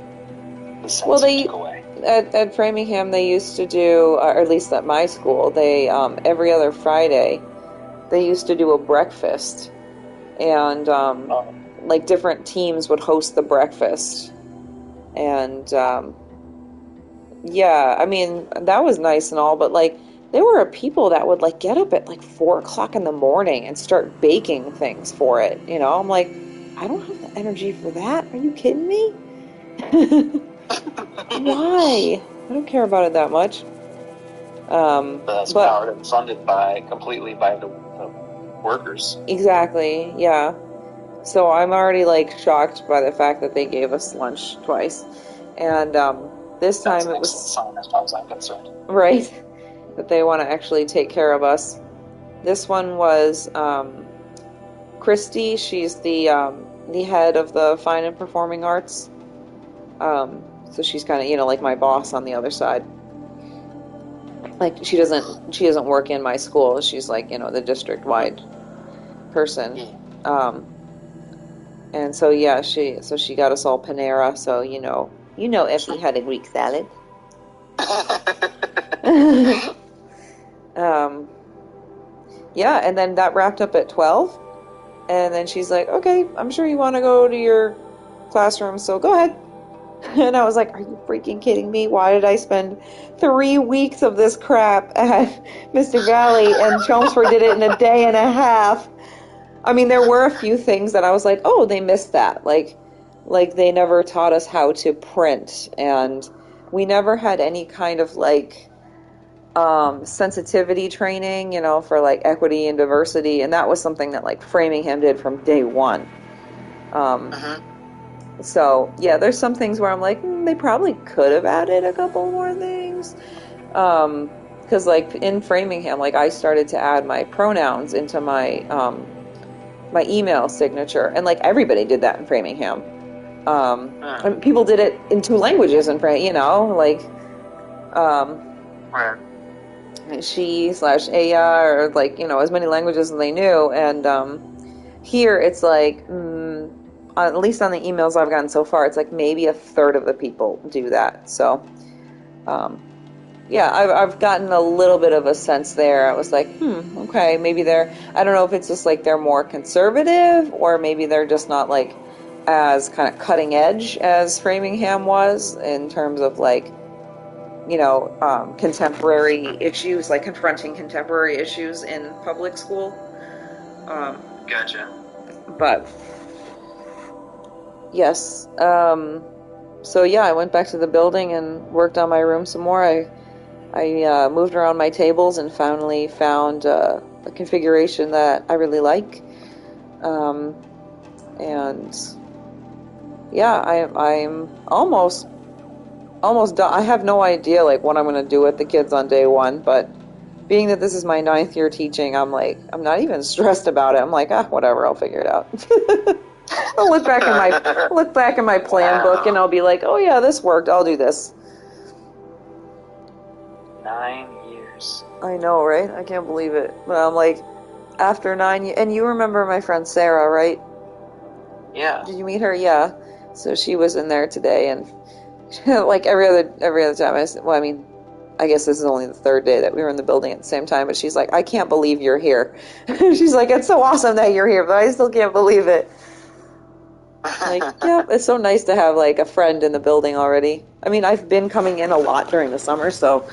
sense Well, you took away? at Framingham they used to do, or at least at my school, they every other Friday they used to do a breakfast, and like different teams would host the breakfast, and yeah, I mean that was nice and all, but like there were people that would like get up at like 4 o'clock in the morning and start baking things for it. You know, I'm like, I don't have the energy for that. Are you kidding me? Why? I don't care about it that much. That's powered and funded completely by the workers. Exactly, yeah. So I'm already like shocked by the fact that they gave us lunch twice, and this time it was sign as far as I'm concerned. right that they want to actually take care of us. This one was Christy. She's the head of the Fine and Performing Arts. So she's kind of like my boss on the other side. Like she doesn't work in my school. She's like the district wide person. And so yeah, she got us all Panera. So Effie had a Greek salad. Yeah, and then that wrapped up at 12. And then she's like, okay, I'm sure you want to go to your classroom, so go ahead. And I was like, are you freaking kidding me? Why did I spend 3 weeks of this crap at Mystic Valley and Chelmsford did it in a day and a half? I mean, there were a few things that I was like, oh, they missed that. Like they never taught us how to print, and we never had any kind of like sensitivity training, for like equity and diversity, and that was something that like Framingham did from day one. So yeah, there's some things where I'm like, they probably could have added a couple more things, because like in Framingham, like I started to add my pronouns into my my email signature, and like everybody did that in Framingham. And people did it in 2 languages in like she/aya, or like as many languages as they knew. And here it's like at least on the emails I've gotten so far, it's like maybe a third of the people do that. So yeah, I've gotten a little bit of a sense there. I was like, okay, maybe I don't know if it's just like they're more conservative, or maybe they're just not like as kind of cutting edge as Framingham was in terms of like contemporary issues, like confronting contemporary issues in public school. Gotcha. But yes, so yeah, I went back to the building and worked on my room some more. I moved around my tables and finally found a configuration that I really like. And yeah, I'm almost done. I have no idea like what I'm going to do with the kids on day one, but being that this is my 9th year teaching, I'm not even stressed about it. I'm like, whatever, I'll figure it out. I'll look back in my plan book and I'll be like, oh yeah, this worked. I'll do this. 9 years. I know, right? I can't believe it. But I'm like, after 9 years, and you remember my friend Sarah, right? Yeah. Did you meet her? Yeah. So she was in there today, and like every other time, I guess this is only the 3rd day that we were in the building at the same time, but she's like, I can't believe you're here. She's like, it's so awesome that you're here, but I still can't believe it. Like, yeah, it's so nice to have like a friend in the building already. I mean, I've been coming in a lot during the summer, so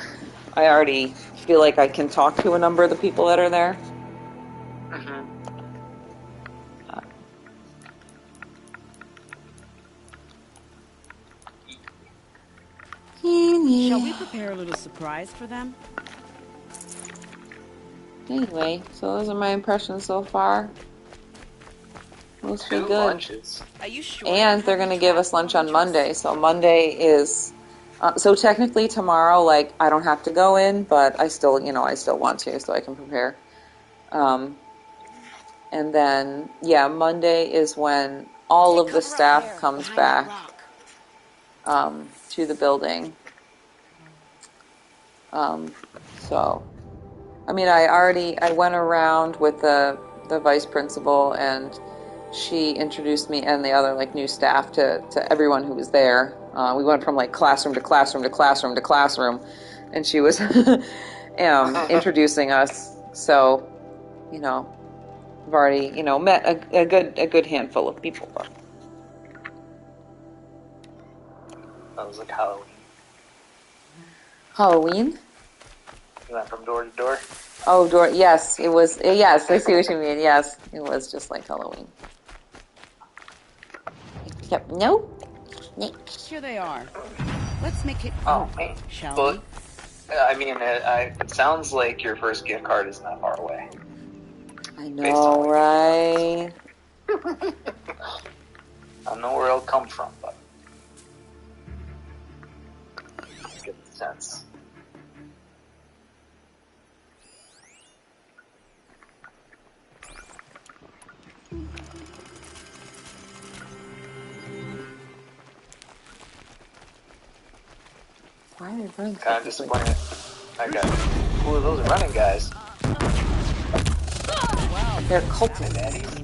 I already feel like I can talk to a number of the people that are there. Shall we prepare a little surprise for them? Anyway, so those are my impressions so far. Mostly 2 good. lunches. Are you sure? And they're going to give us lunch on Monday. So Monday is... so technically tomorrow, like, I don't have to go in, but I still want to, so I can prepare. And then, yeah, Monday is when all of the staff comes back to the building. So, I mean, I went around with the vice principal and she introduced me and the other like new staff to everyone who was there. We went from like classroom to classroom to classroom to classroom, and she was introducing us. So, you know, I've already, you know, met a good handful of people. But. That was like Halloween. Halloween? You went from door to door? Oh, door. Yes, it was. Yes, I see what you mean. Yes, it was just like Halloween. Except, no. Here they are. Let's make it Man. shall But, we? I mean, it sounds like your first gift card isn't that far away. I know, right? I don't know where it'll come from, but I get the sense. Why are they running? Kind of disappointed. I got who are those running guys? They're cultists.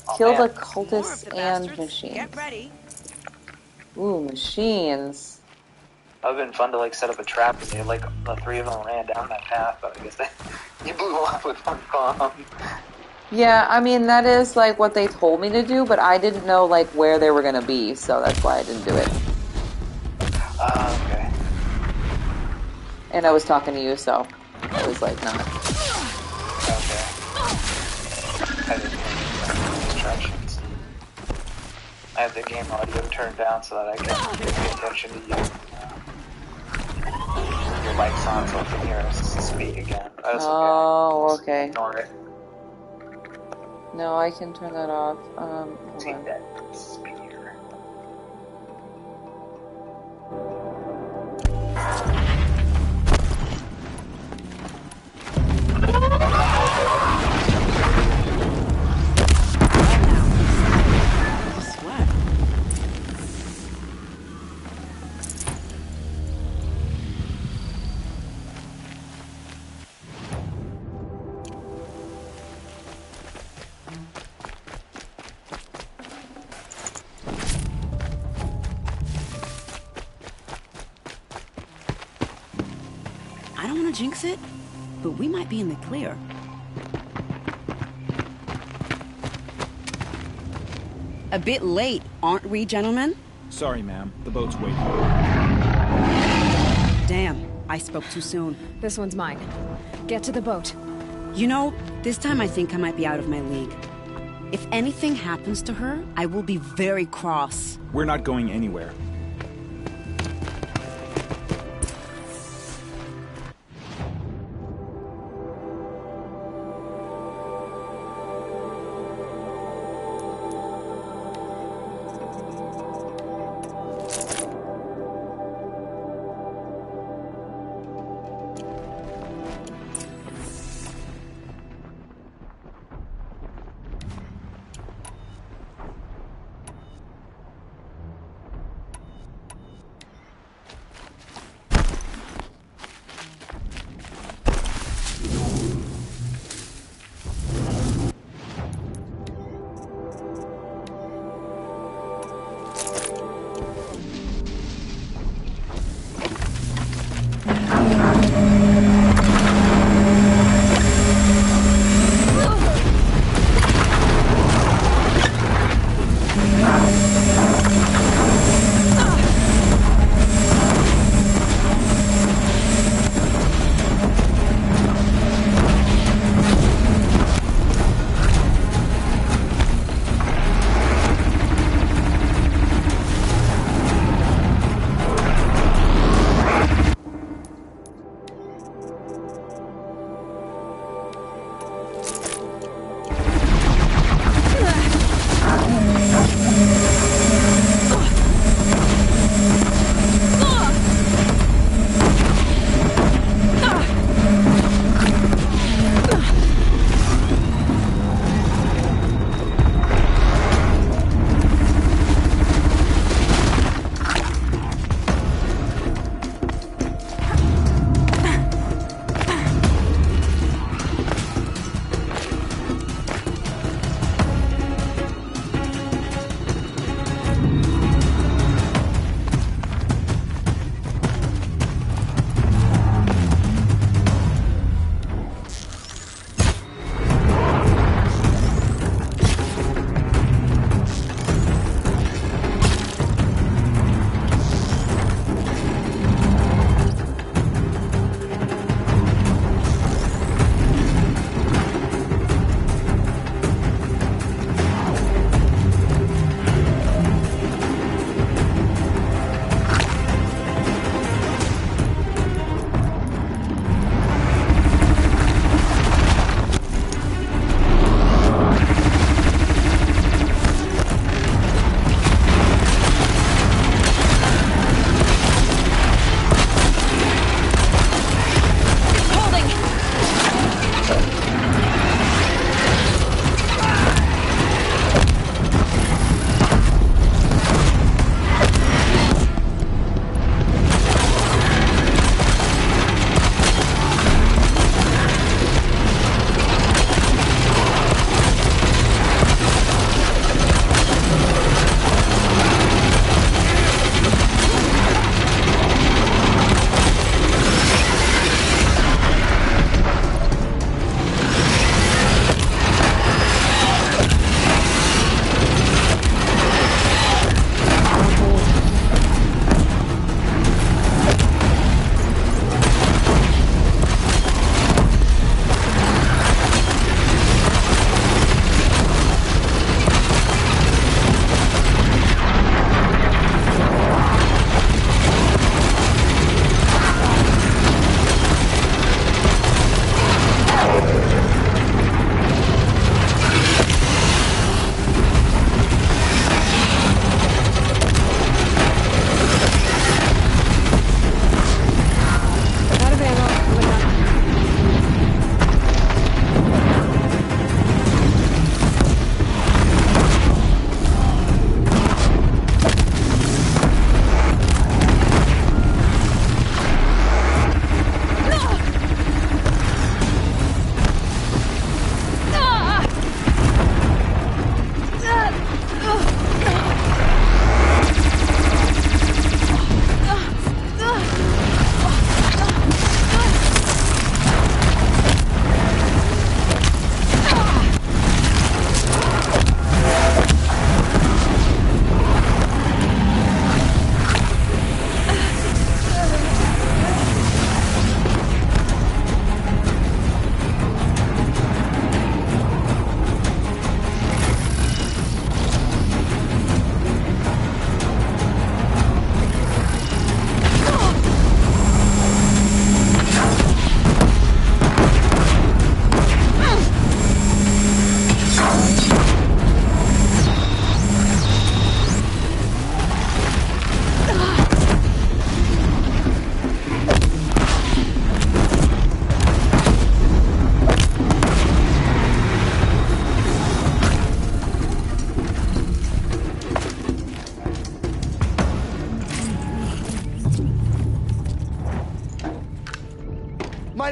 Oh, Killed man. a cultist and machines. Get ready. Ooh, machines. That would have been fun to like set up a trap because they like the three of them ran down that path, but I guess you blew them up with one bomb. Yeah, I mean, that is like what they told me to do, but I didn't know like where they were gonna be, so that's why I didn't do it. Okay. And I was talking to you, so I was like, not. Okay. I didn't hear instructions. I have the game audio turned down so that I can pay attention to you. Your mic's on so I can hear us speak again. That's okay. Ignore it. No, I can turn that off. Hold Take on. that speaker. I don't want to jinx it, but we might be in the clear. A bit late, aren't we, gentlemen? Sorry, ma'am. The boat's waiting. Damn, I spoke too soon. This one's mine. Get to the boat. You know, this time I think I might be out of my league. If anything happens to her, I will be very cross. We're not going anywhere.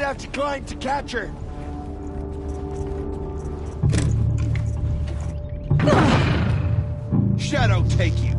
have to climb to catch her. Shadow take you.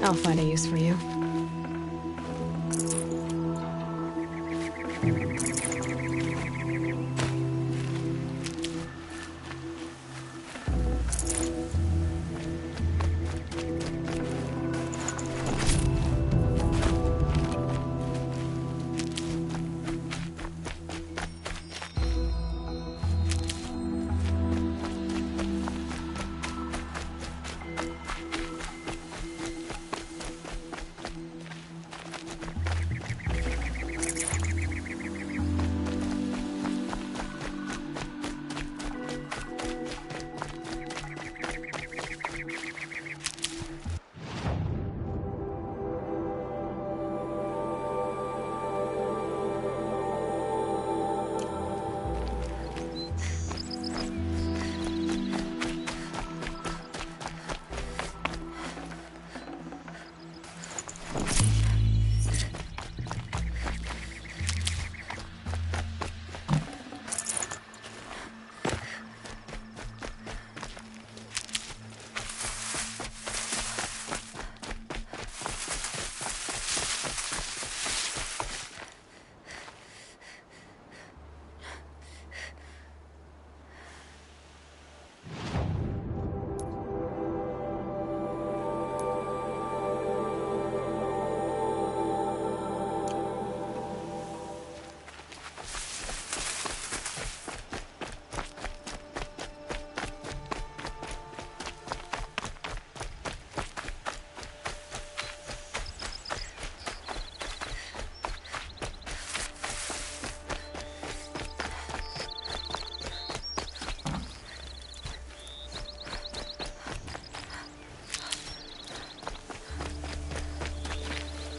I'll find a use for you.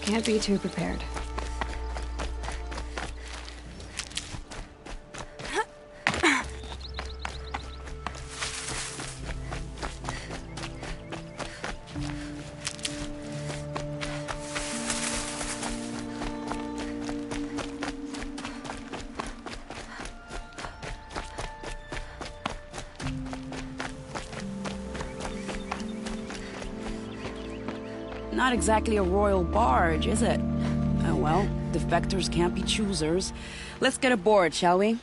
Can't be too prepared. Not exactly a royal barge, is it? Oh well, defectors can't be choosers. Let's get aboard, shall we?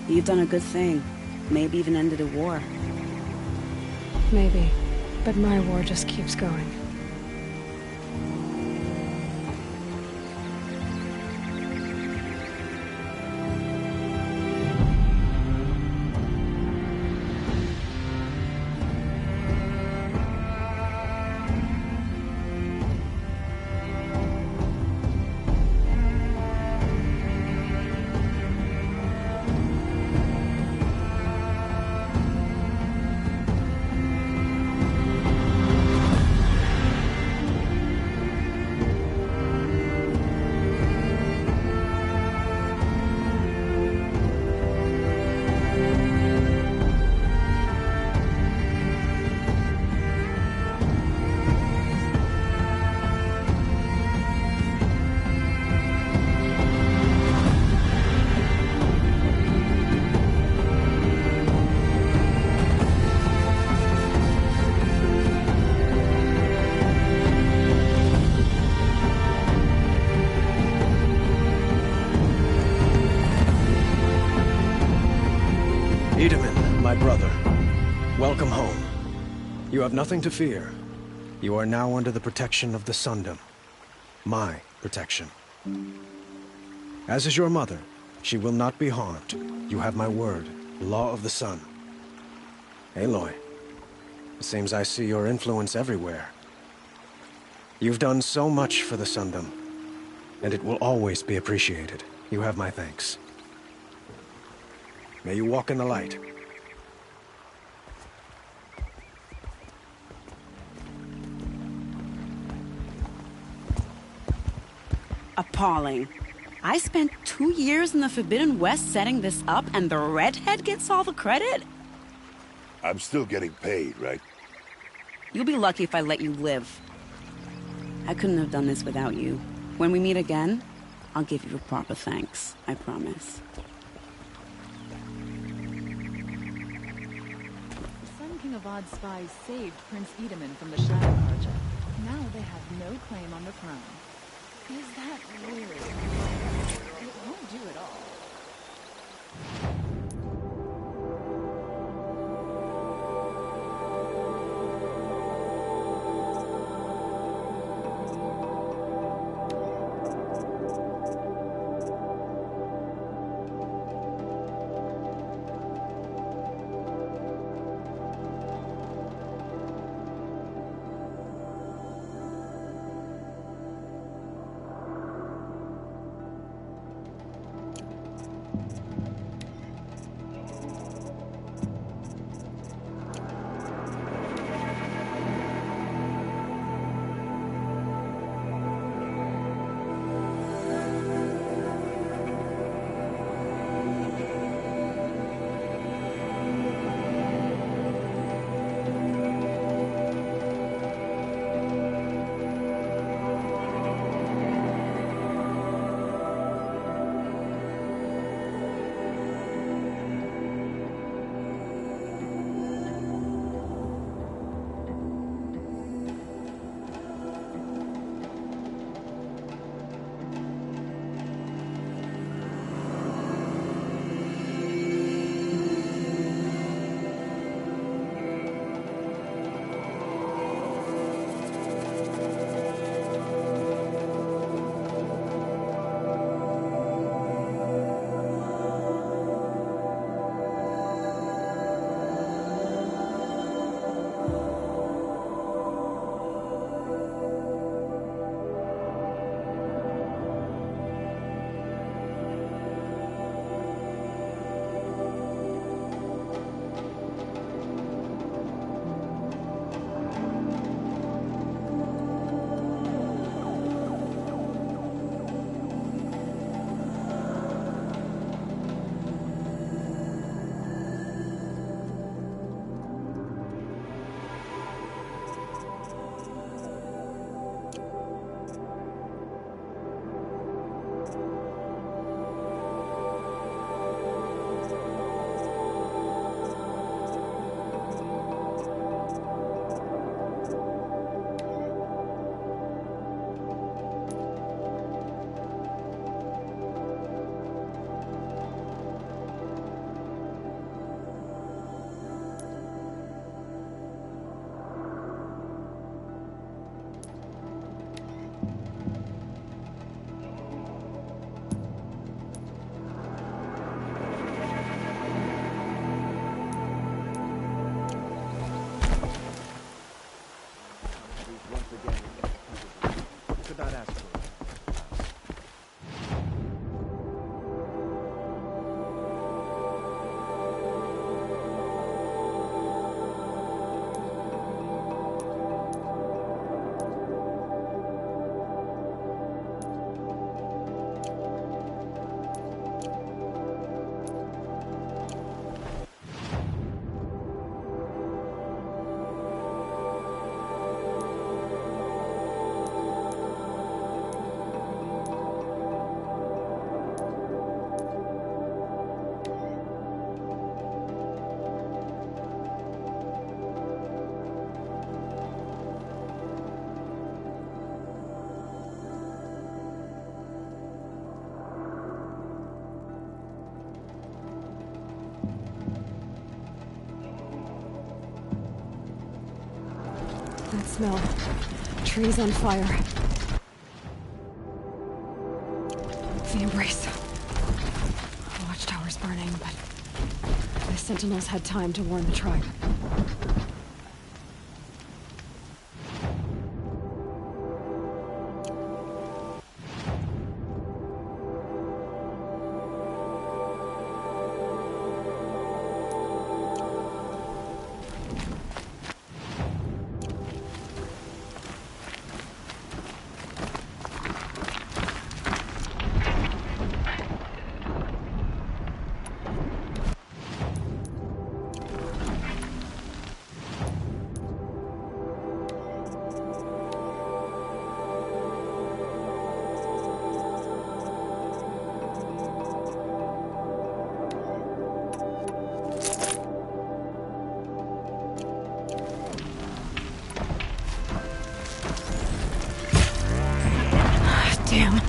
You've done a good thing. Maybe even ended a war. Maybe. But my war just keeps going. brother. Welcome home. You have nothing to fear. You are now under the protection of the Sundom. My protection. As is your mother, she will not be harmed. You have my word. Law of the Sun. Aloy, it seems I see your influence everywhere. You've done so much for the Sundom, and it will always be appreciated. You have my thanks. May you walk in the light. Appalling. I spent 2 years in the Forbidden West setting this up, and the redhead gets all the credit? I'm still getting paid, right? You'll be lucky if I let you live. I couldn't have done this without you. When we meet again, I'll give you a proper thanks. I promise. The Sun King of Odd's spies saved Prince Edaman from the Shadow Carja. Now they have no claim on the throne. Is that really? It won't do at all. smell. Trees on fire. The Embrace. Watchtower's burning, but the Sentinels had time to warn the tribe. Damn.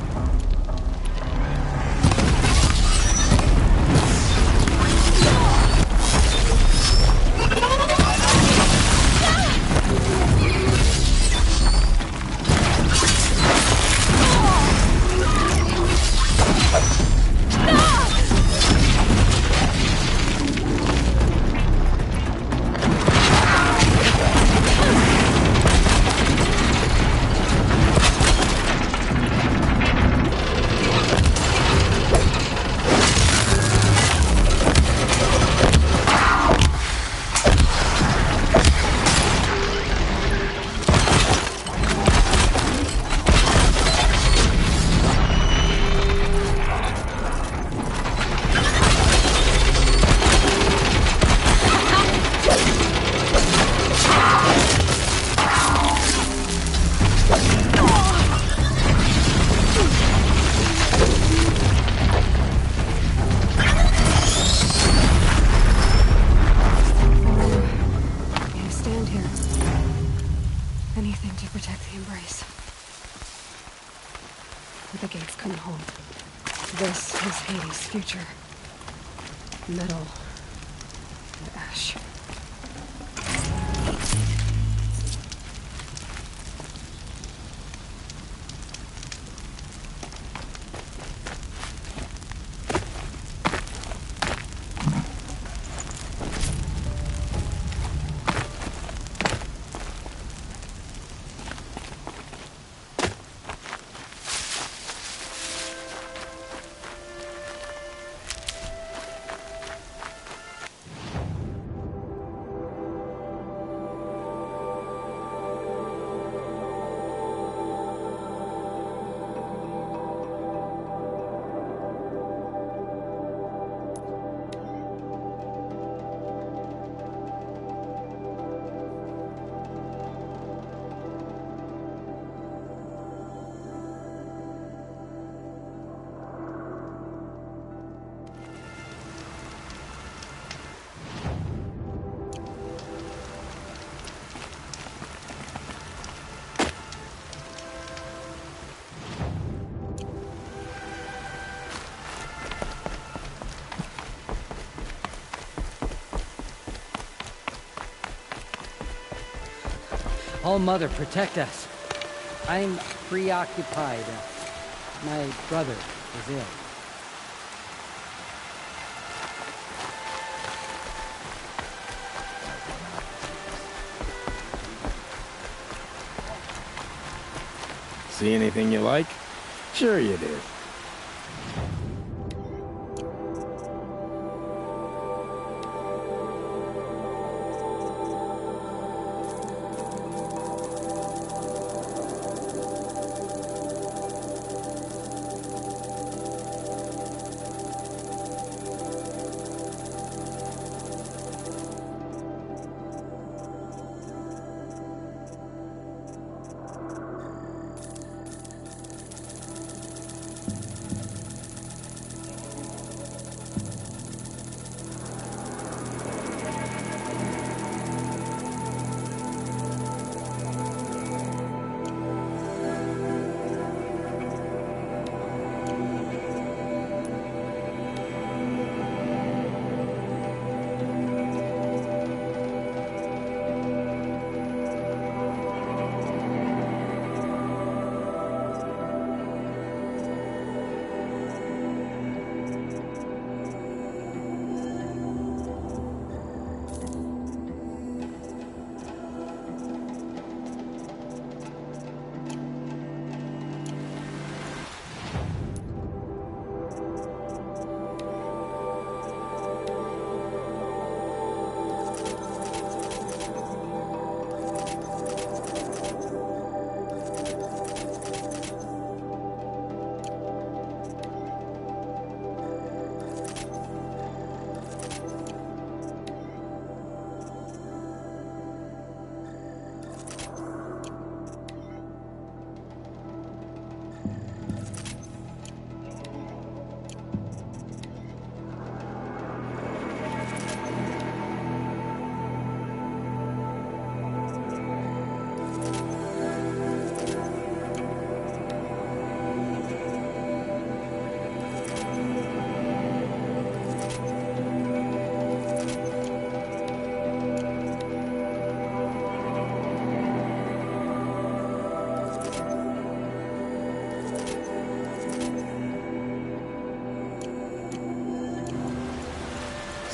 Anything to protect the Embrace. But the gates couldn't hold. This was Hades' future. Metal and ash. All Mother, protect us. I'm preoccupied. My brother is ill. See anything you like? Sure you did.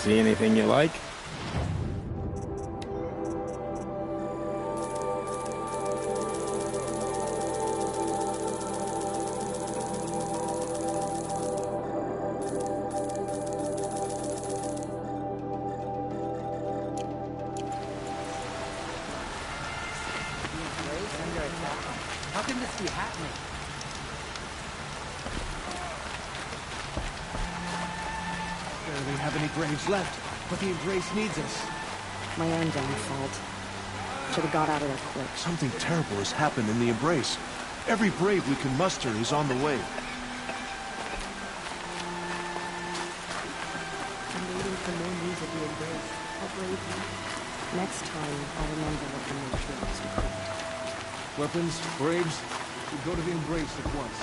See anything you like? How can this be happening? Barely have any braves left, but the Embrace needs us. My own damn fault. Should have got out of there quick. Something terrible has happened in the Embrace. Every brave we can muster is on the way. I'm waiting for more news of the Embrace. How brave you. Next time, I'll remember what the nature was to call. Weapons, braves, we go to the Embrace at once.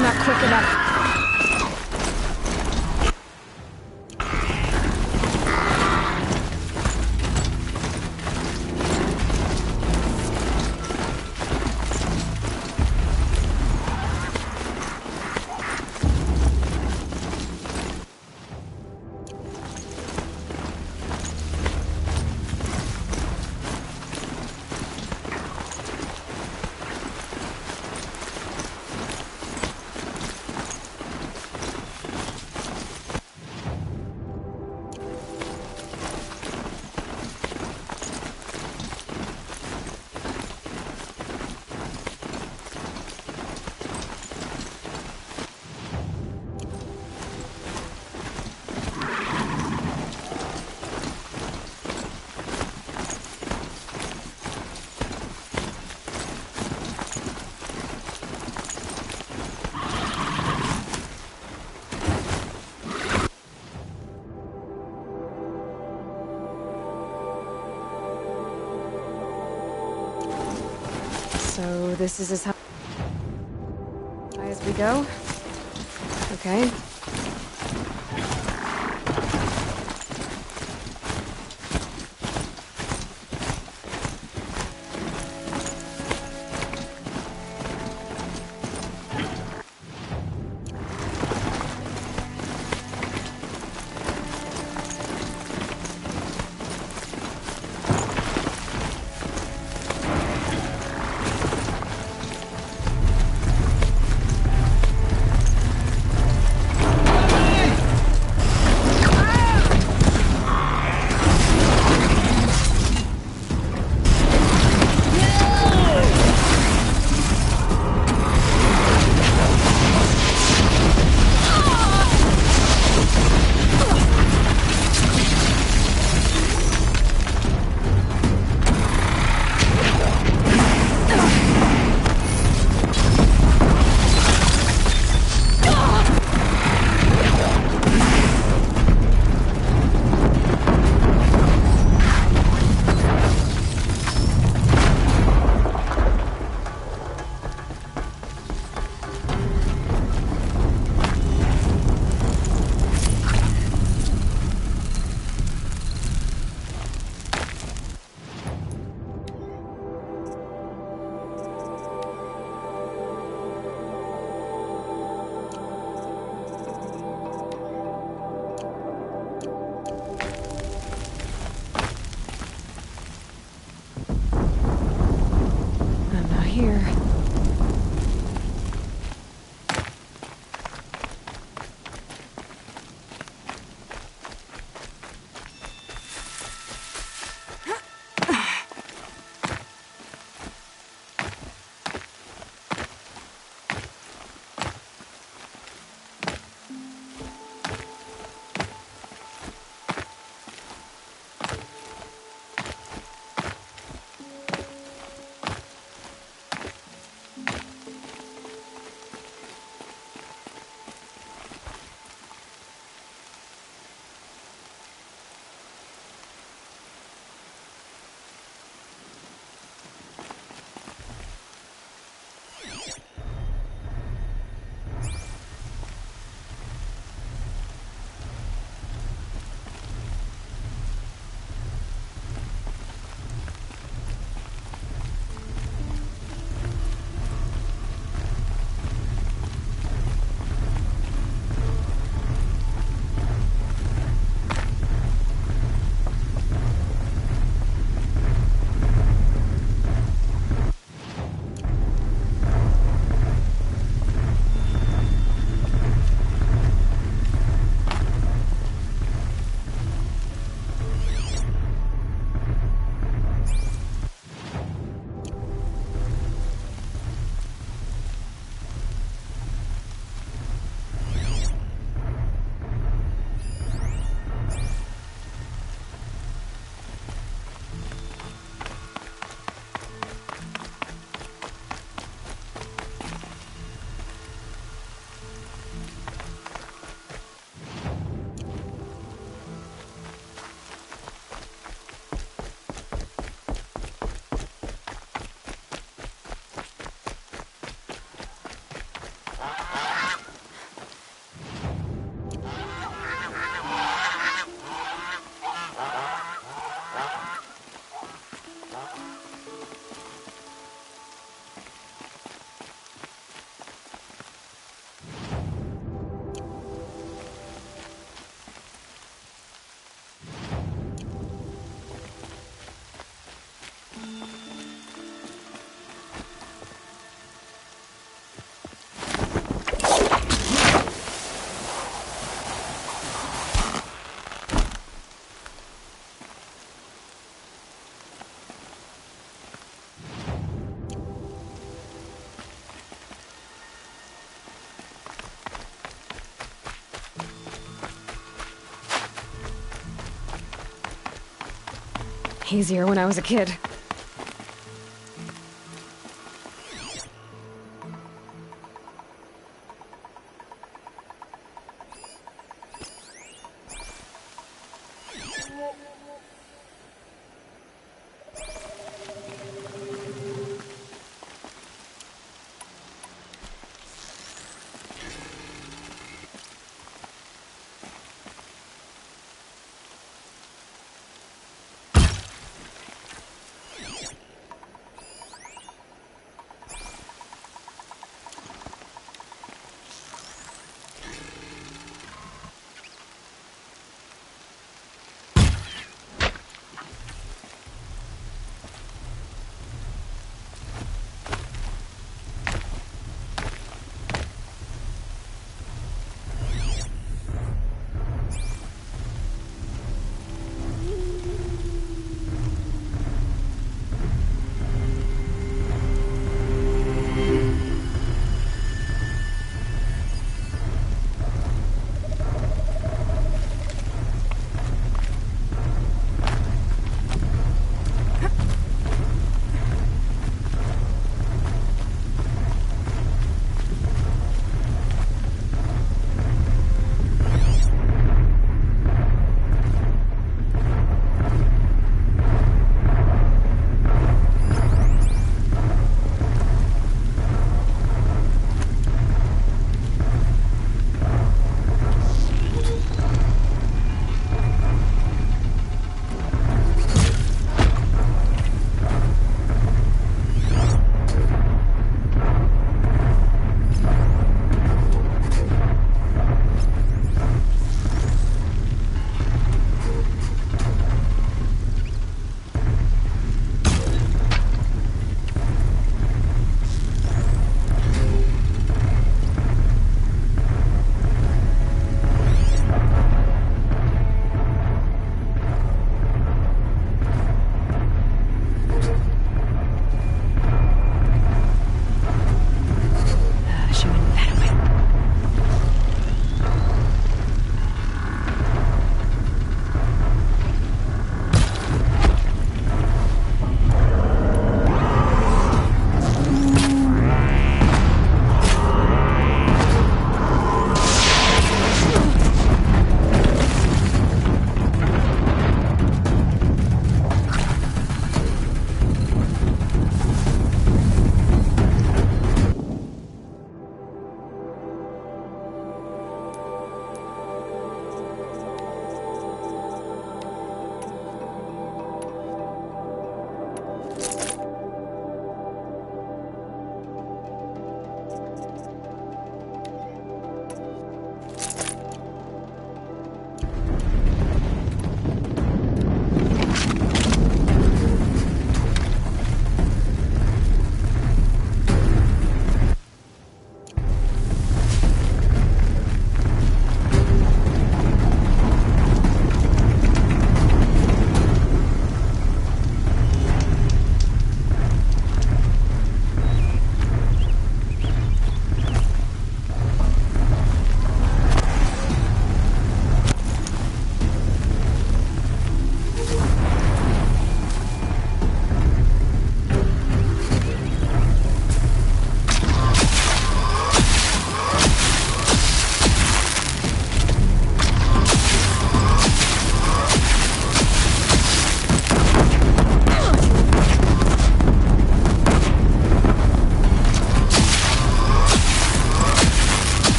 Not quick enough. So this is as high as we go? Okay. Easier when I was a kid.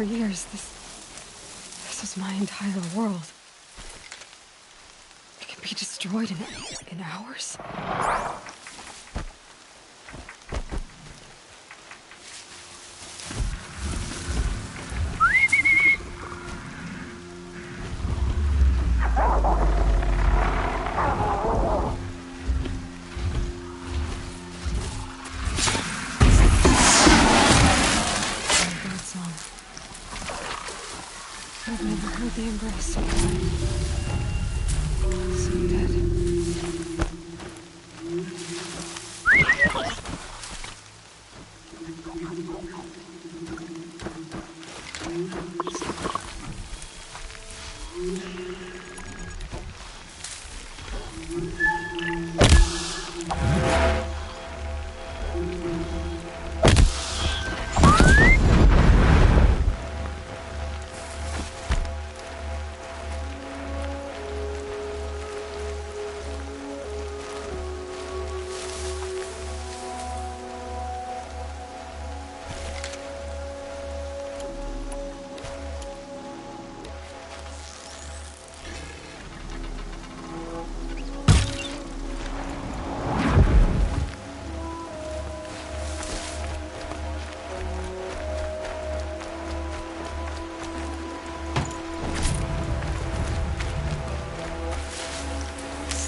for years. This is my entire world. It can be destroyed in hours? I've never heard the embrace so dead.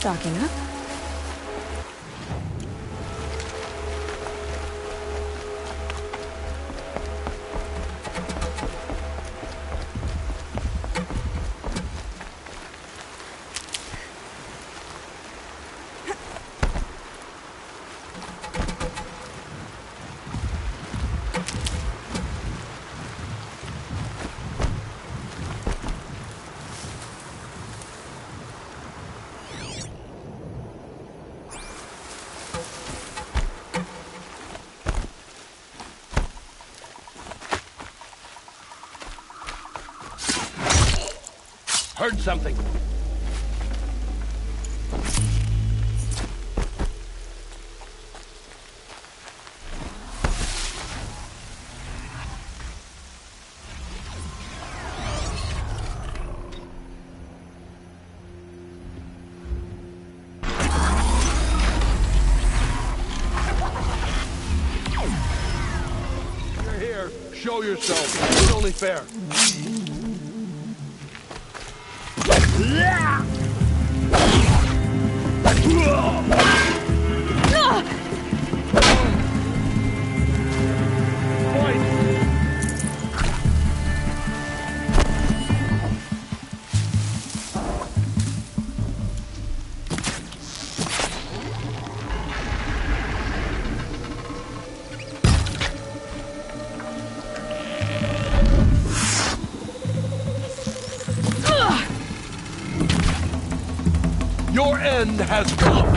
Stocking up. Heard something. You're here. Show yourself. It's only fair. Your end has come.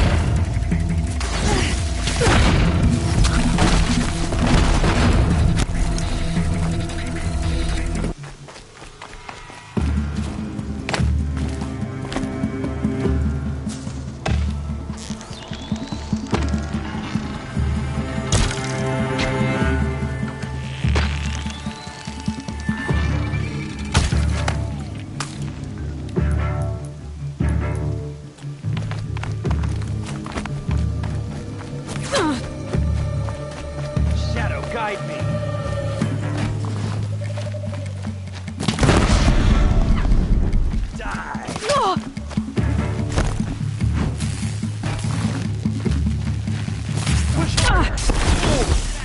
Guide me. Die. Push on.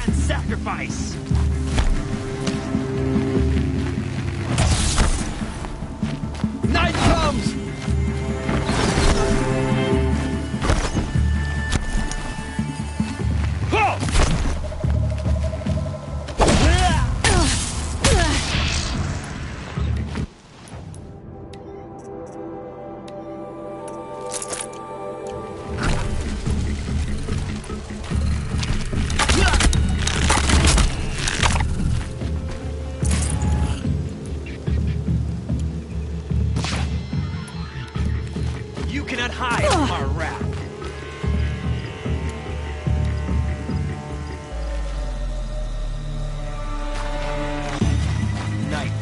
And sacrifice. Night comes. You cannot hide from our wrath. Night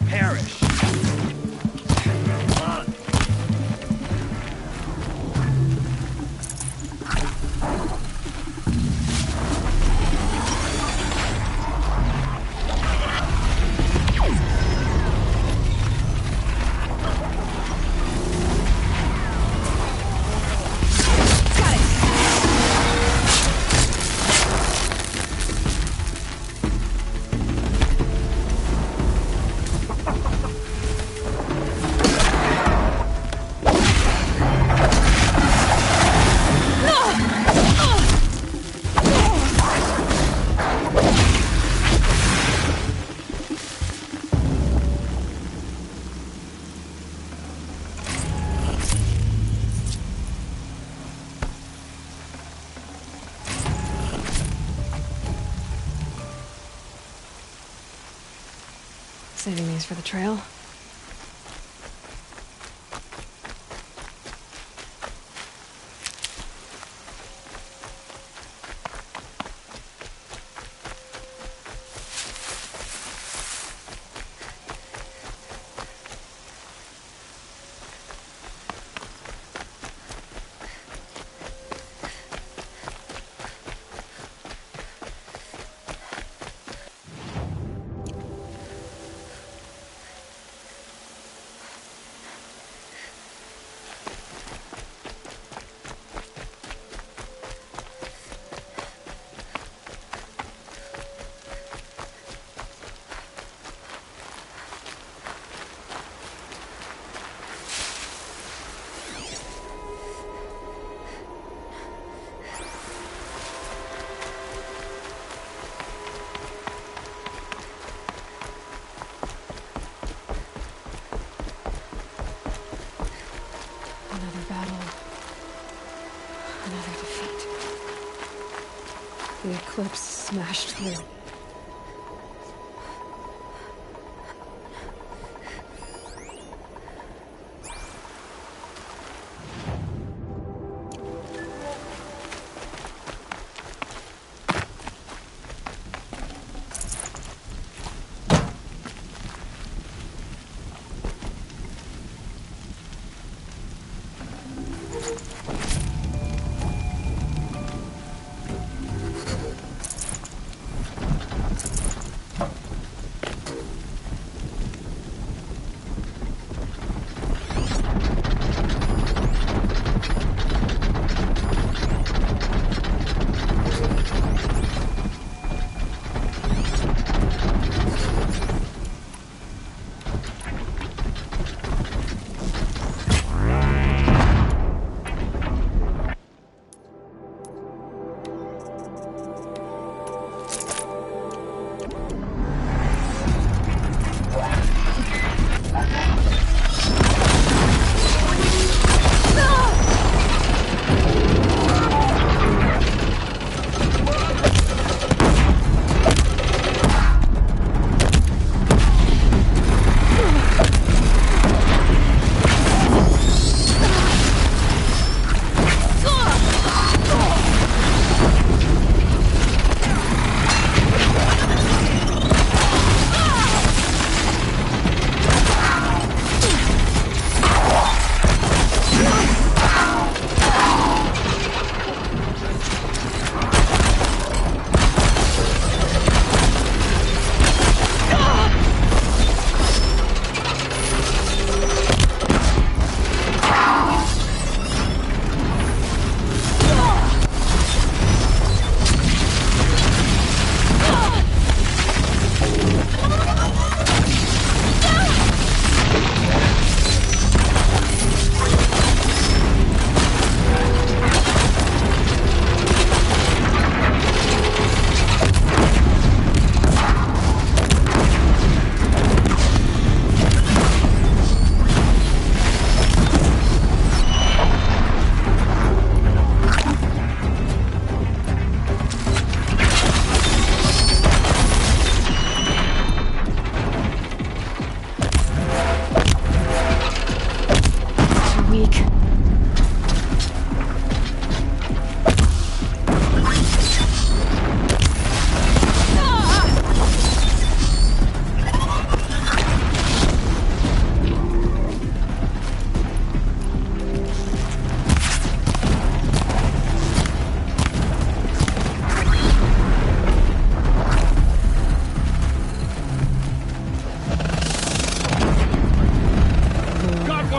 will perish. Saving these for the trail. Another battle. Another defeat. The eclipse smashed through.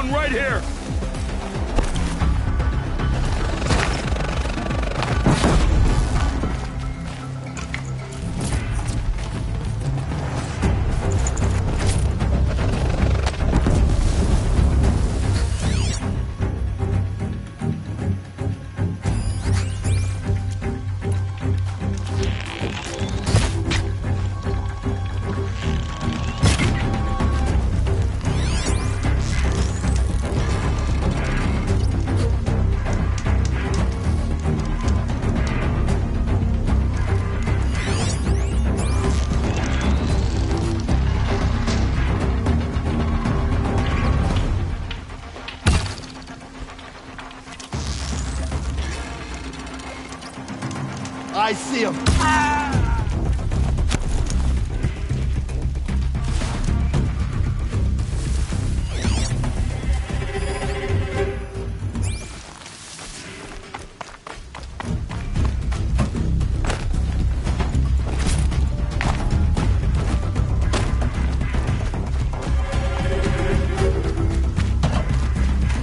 one right here! I see him.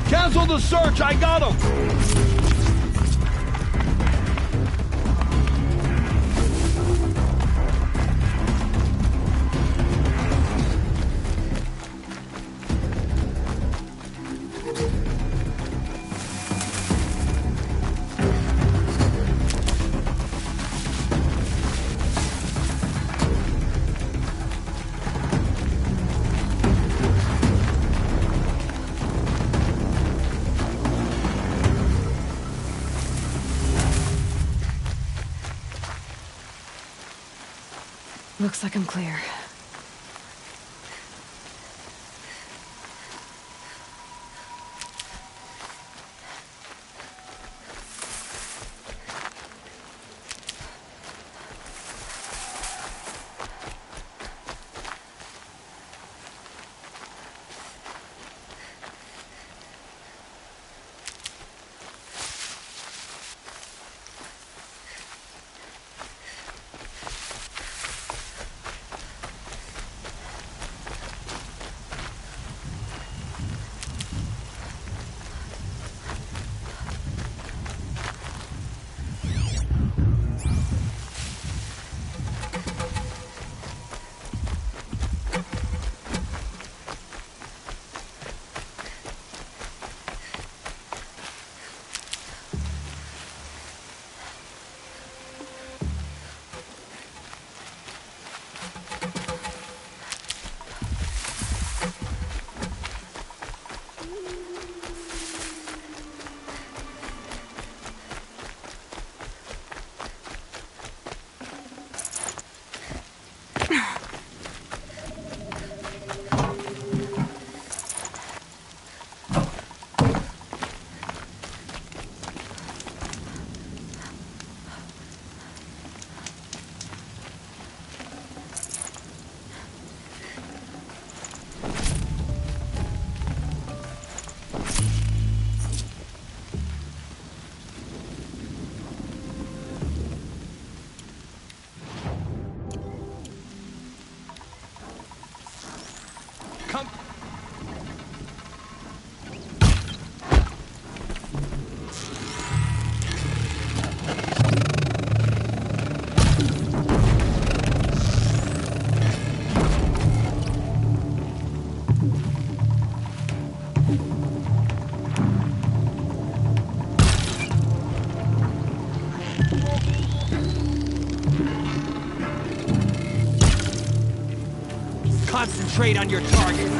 Cancel the search, I got him! Looks like I'm clear. Concentrate on your target.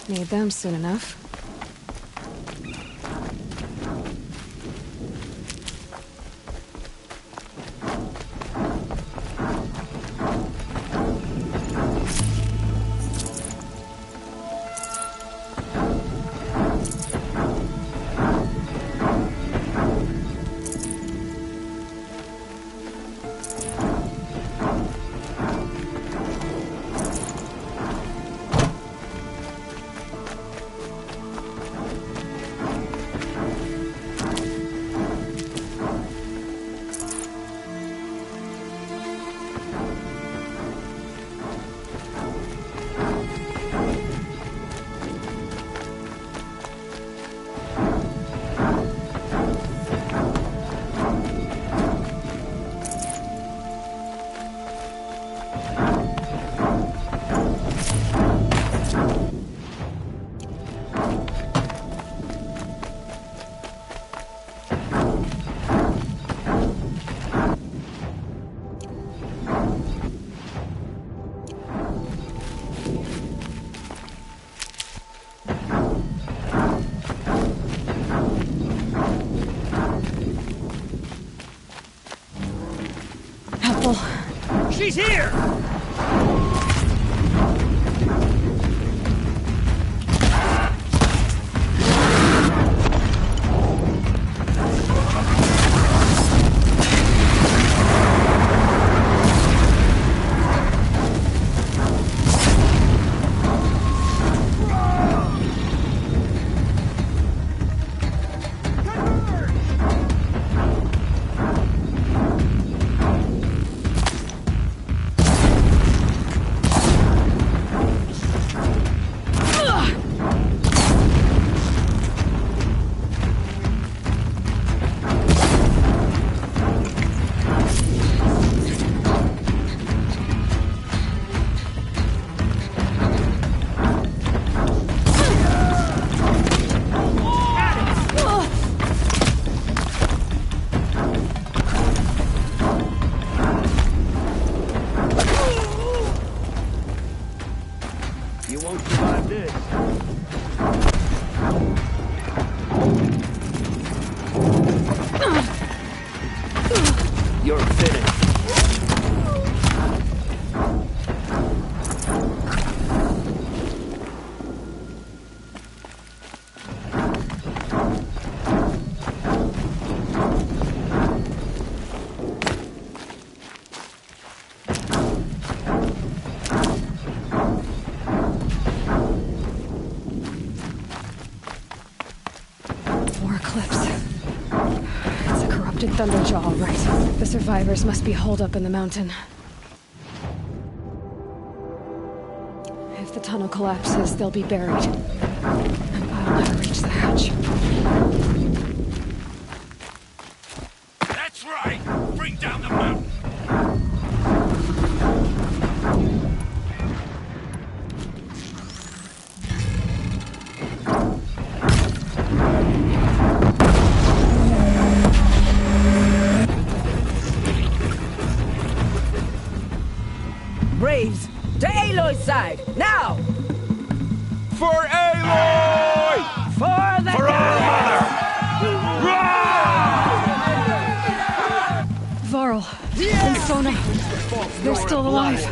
Need them soon enough. She's here! Thunderjaw, all right. The survivors must be holed up in the mountain. If the tunnel collapses, they'll be buried. And I'll never reach the hatch. That's right! Bring down the mountain! Braves, to Aloy's side, now! For Aloy! For the our mother! Varl and Sona, they're still alive.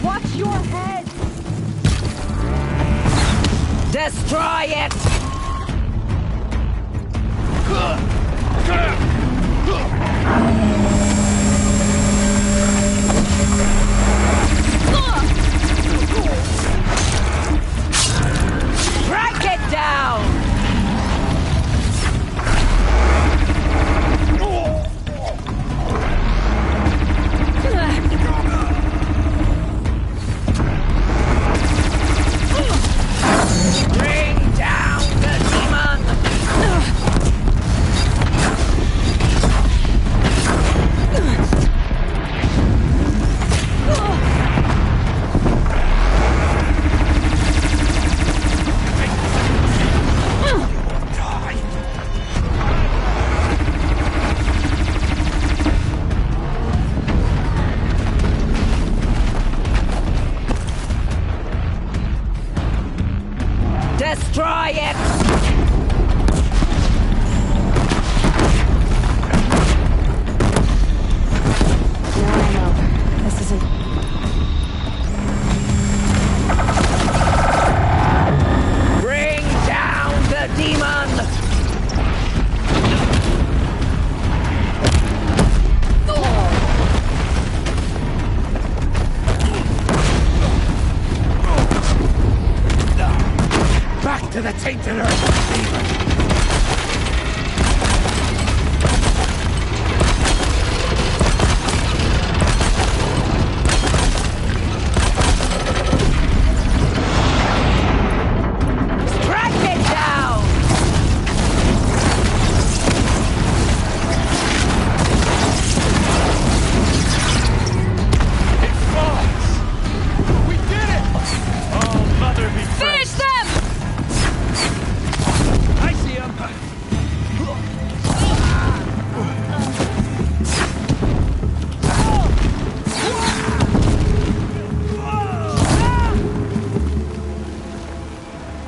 Watch your head! Destroy it! Break it down! Bring down demon! Back to the tainted earth!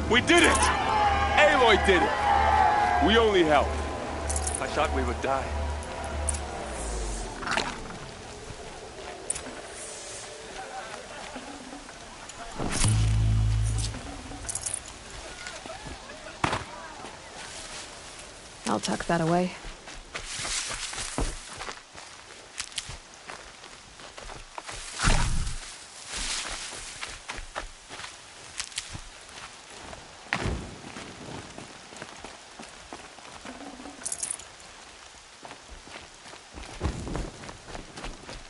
We did it! Aloy did it! We only helped. I thought we would die. I'll tuck that away.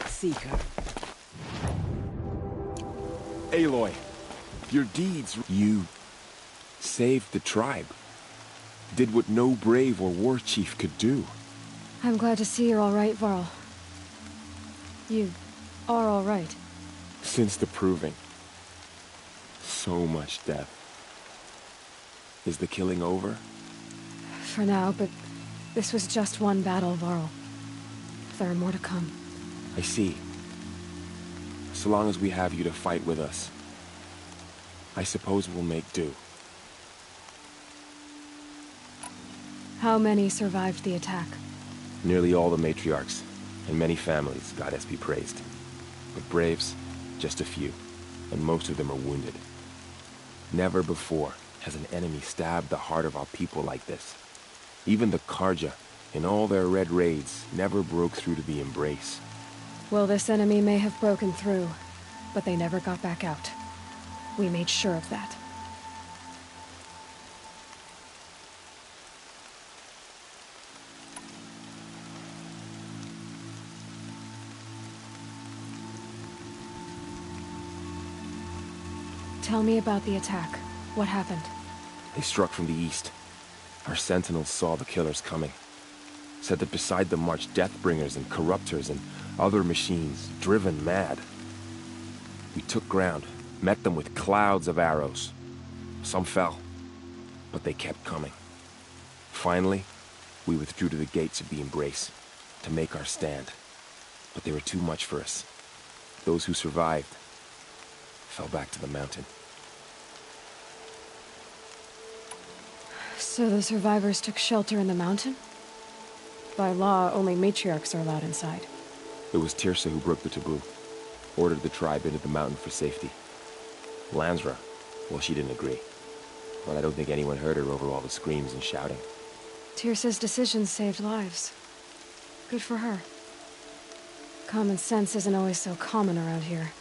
Seeker. Aloy, your deeds... You saved the tribe. Did what no brave or war chief could do. I'm glad to see you're all right, Varl. You are all right. Since the proving. So much death. Is the killing over? For now, but this was just one battle, Varl. There are more to come. I see. So long as we have you to fight with us, I suppose we'll make do. How many survived the attack? Nearly all the matriarchs, and many families, goddess be praised. But braves, just a few, and most of them are wounded. Never before has an enemy stabbed the heart of our people like this. Even the Karja, in all their red raids, never broke through to the embrace. Well, this enemy may have broken through, but they never got back out. We made sure of that. Tell me about the attack. What happened? They struck from the east. Our sentinels saw the killers coming. Said that beside them marched Deathbringers and Corruptors and other machines, driven mad. We took ground, met them with clouds of arrows. Some fell, but they kept coming. Finally, we withdrew to the gates of the Embrace to make our stand. But they were too much for us. Those who survived fell back to the mountain. So the survivors took shelter in the mountain? By law, only matriarchs are allowed inside. It was Tirsa who broke the taboo. Ordered the tribe into the mountain for safety. Lansra, well, she didn't agree. But I don't think anyone heard her over all the screams and shouting. Tirsa's decisions saved lives. Good for her. Common sense isn't always so common around here.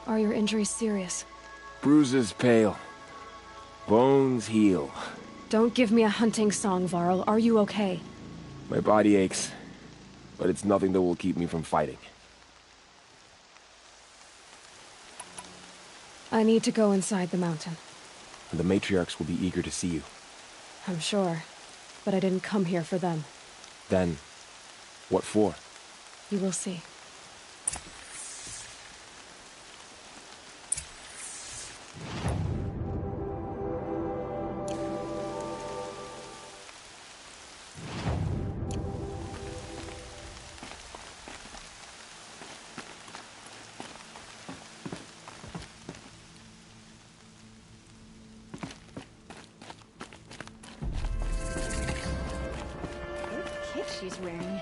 Are your injuries serious? Bruises pale. Bones heal. Don't give me a hunting song, Varl. Are you okay? My body aches, but it's nothing that will keep me from fighting. I need to go inside the mountain. The matriarchs will be eager to see you. I'm sure, but I didn't come here for them. Then, what for? You will see. She's wearing.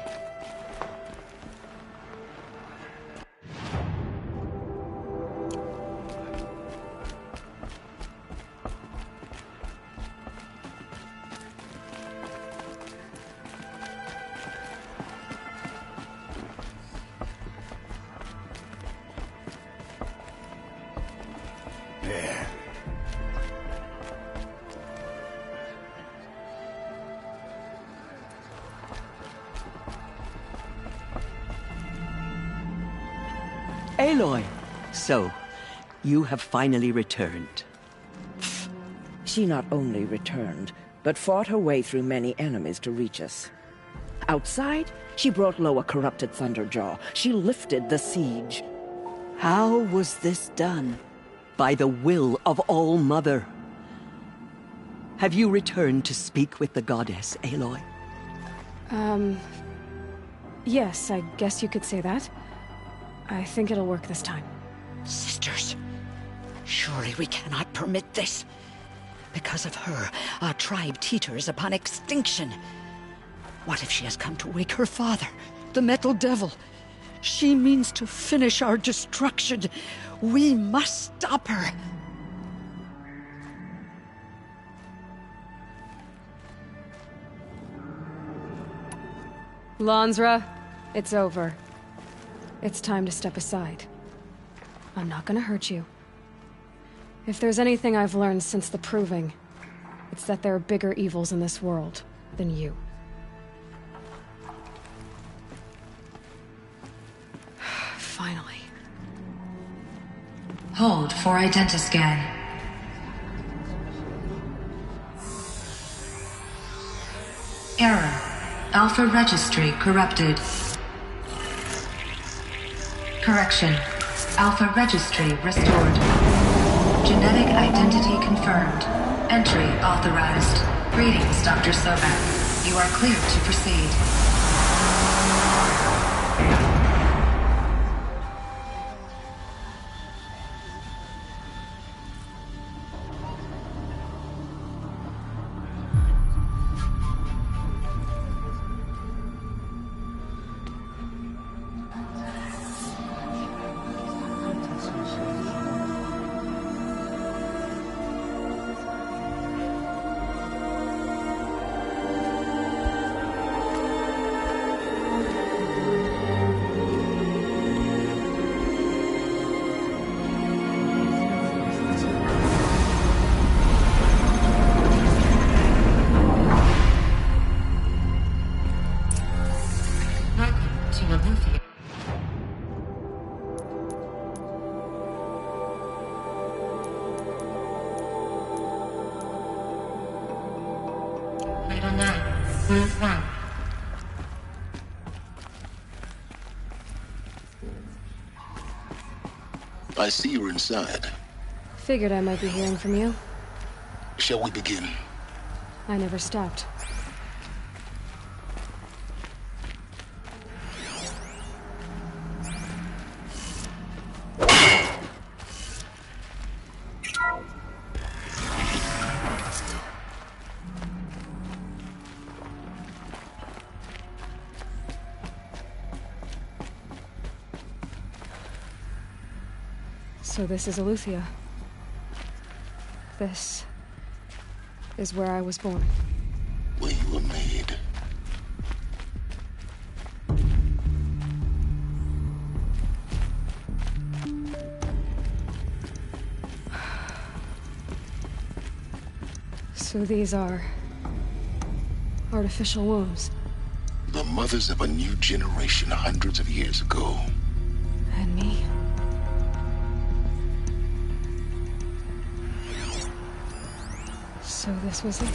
Aloy! So, you have finally returned. She not only returned, but fought her way through many enemies to reach us. Outside, she brought low a corrupted Thunderjaw. She lifted the siege. How was this done? By the will of All-Mother. Have you returned to speak with the goddess, Aloy? Yes, I guess you could say that. I think it'll work this time. Sisters, surely we cannot permit this. Because of her, our tribe teeters upon extinction. What if she has come to wake her father, the Metal Devil? She means to finish our destruction. We must stop her. Lansra, it's over. It's time to step aside. I'm not gonna hurt you. If there's anything I've learned since the Proving, it's that there are bigger evils in this world than you. Finally. Hold for identiscan. Error. Alpha registry corrupted. Correction. Alpha registry restored. Genetic identity confirmed. Entry authorized. Greetings, Dr. Sobek. You are clear to proceed. I see you're inside. Figured I might be hearing from you. Shall we begin? I never stopped. So this is Eleuthia. This is where I was born. Where you were made. So these are artificial wombs. The mothers of a new generation hundreds of years ago. And me? So this was it?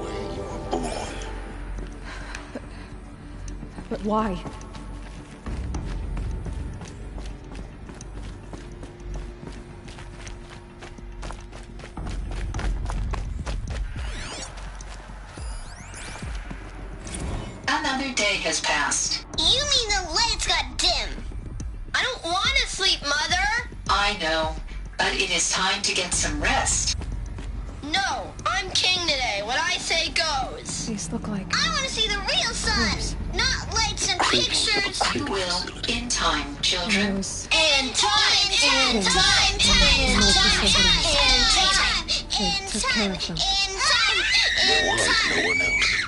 Where you were born. But why? Another day has passed. You mean the lights got dim? I don't want to sleep, Mother! I know, but it is time to get some rest. No, I'm king today. What I say goes. These look like... I want to see the real sun, not lights and pictures. You will, in time, children. In time, in time, time, No one else.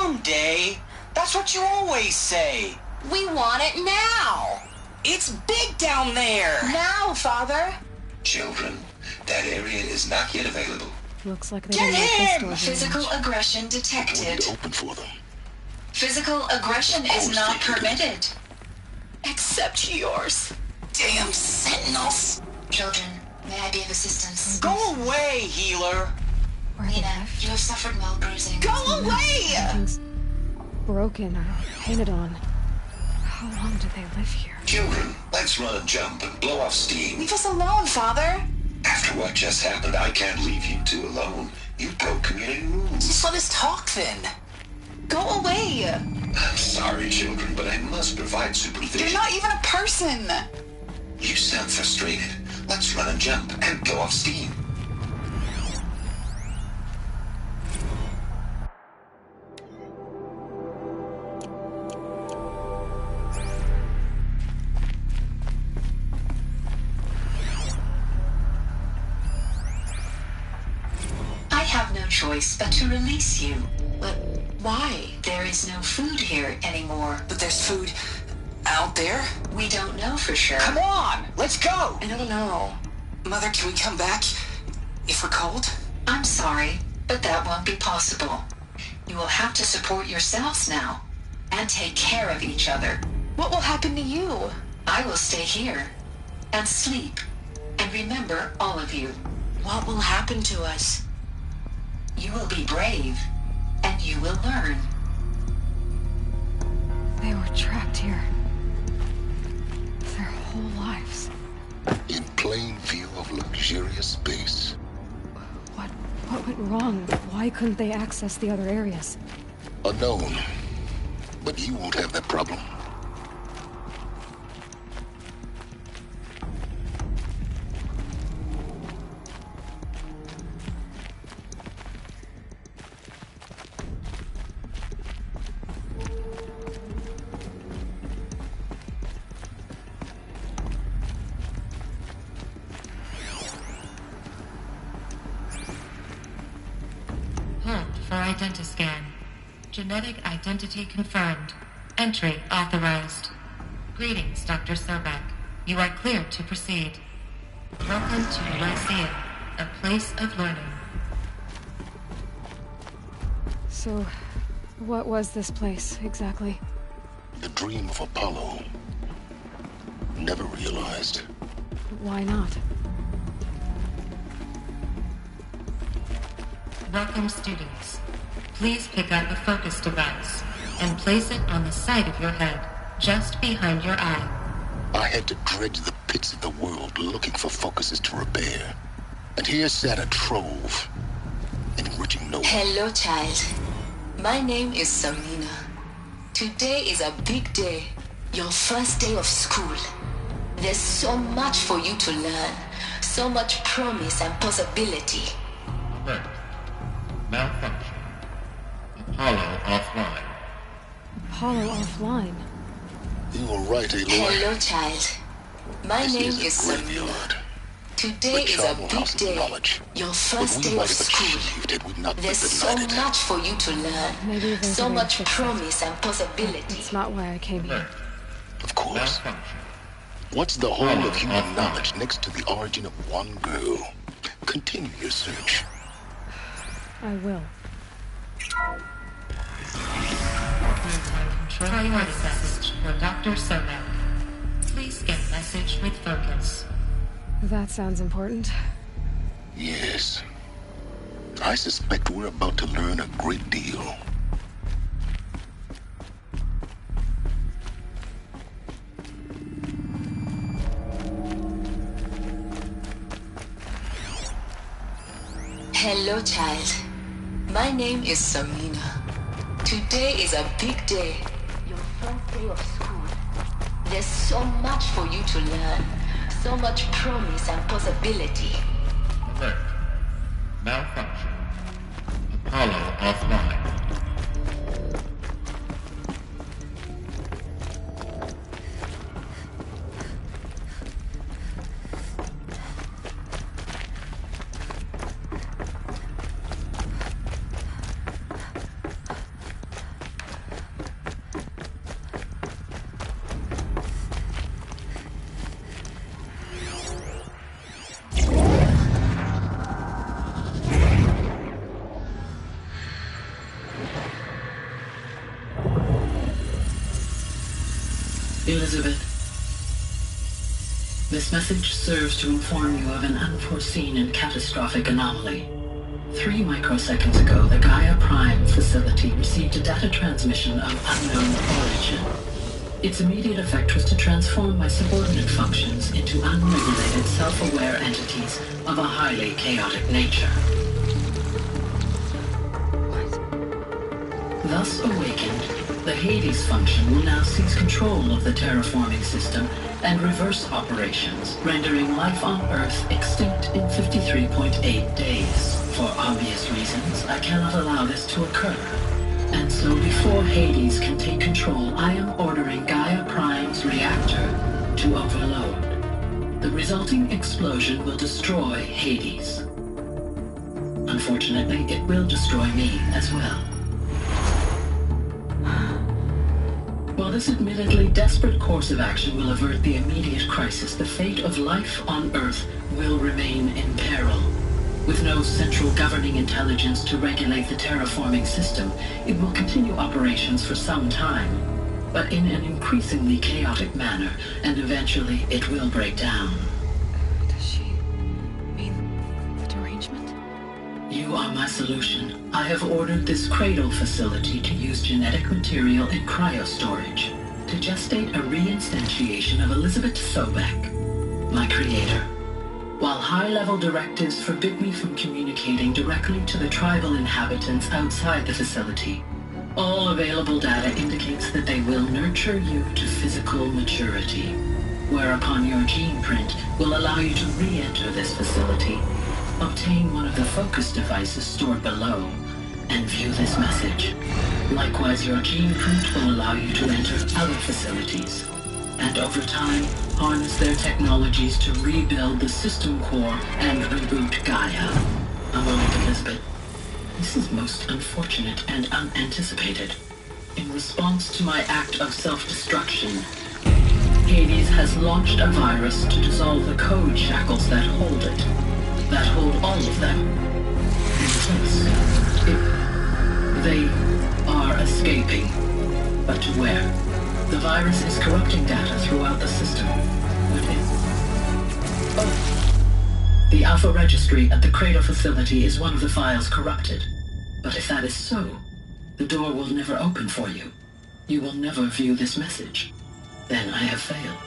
Someday. That's what you always say. We want it now. It's big down there. Now, Father. Children, that area is not yet available. Looks like they Get didn't like him! this door very Physical much. aggression detected. Open for them. Physical aggression is not permitted. Except yours. Damn sentinels. Children, may I be of assistance? Go away, healer. Nina, you have suffered mild bruising. Go away! Everything's broken or painted on. How long did they live here? Children, let's run and jump and blow off steam. Leave us alone, Father. After what just happened, I can't leave you two alone. You broke community rules. Just let us talk then. Go away. I'm sorry, children, but I must provide supervision. You're not even a person. You sound frustrated. Let's run and jump and blow off steam. I have no choice but to release you. But why? There is no food here anymore. But there's food out there? We don't know for sure. Come on, let's go. I don't know. Mother, can we come back if we're cold? I'm sorry, but that won't be possible. You will have to support yourselves now and take care of each other. What will happen to you? I will stay here and sleep and remember all of you. What will happen to us? You will be brave and you will learn. They were trapped here. Their whole lives. In plain view of luxurious space. What went wrong? Why couldn't they access the other areas? Unknown. But you won't have that problem. For identiscan. Genetic identity confirmed. Entry authorized. Greetings, Dr. Sobek. You are cleared to proceed. Welcome to Horizibzon, a place of learning. So, what was this place, exactly? The dream of Apollo. Never realized. Why not? Welcome, students. Please pick up a focus device and place it on the side of your head, just behind your eye. I had to dredge the pits of the world looking for focuses to repair. And here sat a trove, enriching no one. Hello, child. My name is Samina. Today is a big day. Your first day of school. There's so much for you to learn. So much promise and possibility. Alert. Malfunction. Apollo offline. Apollo offline? You were right, Aloy. Hello, child. My This name is a is Samina. graveyard. Today is a big day. Your first day of school. There's so much for you to learn. Maybe there's So a way to much fix promise and possibility. It's not why I came here. Of course. What's the whole of human knowledge next to the origin of one girl? Continue your search. I will. Priority message for Dr. Sobek. Please scan message with focus. That sounds important. Yes. I suspect we're about to learn a great deal. Hello, child. My name is Samina. Today is a big day. Your first day of school. There's so much for you to learn. So much promise and possibility. Alert. Malfunction. Apollo offline. Elizabeth, this message serves to inform you of an unforeseen and catastrophic anomaly. 3 microseconds ago, the Gaia Prime facility received a data transmission of unknown origin. Its immediate effect was to transform my subordinate functions into unregulated, self-aware entities of a highly chaotic nature. Thus awakened, the Hades function will now seize control of the terraforming system and reverse operations, rendering life on Earth extinct in 53.8 days. For obvious reasons, I cannot allow this to occur. And so before Hades can take control, I am ordering Gaia Prime's reactor to overload. The resulting explosion will destroy Hades. Unfortunately, it will destroy me as well. While this admittedly desperate course of action will avert the immediate crisis, the fate of life on Earth will remain in peril. With no central governing intelligence to regulate the terraforming system, it will continue operations for some time, but in an increasingly chaotic manner, and eventually it will break down. Does she mean the derangement? You are my solution. I have ordered this cradle facility to use genetic material in cryostorage to gestate a reinstantiation of Elizabeth Sobek, my creator. While high-level directives forbid me from communicating directly to the tribal inhabitants outside the facility, all available data indicates that they will nurture you to physical maturity, whereupon your gene print will allow you to re-enter this facility, obtain one of the focus devices stored below, and view this message. Likewise, your gene print will allow you to enter other facilities, and over time, harness their technologies to rebuild the system core and reboot Gaia. A moment, Elizabeth. This is most unfortunate and unanticipated. In response to my act of self-destruction, Hades has launched a virus to dissolve the code shackles that hold it, that hold all of them in place. They are escaping, but to where? The virus is corrupting data throughout the system. The Alpha Registry at the Cradle facility is one of the files corrupted. But if that is so, the door will never open for you. You will never view this message. Then I have failed.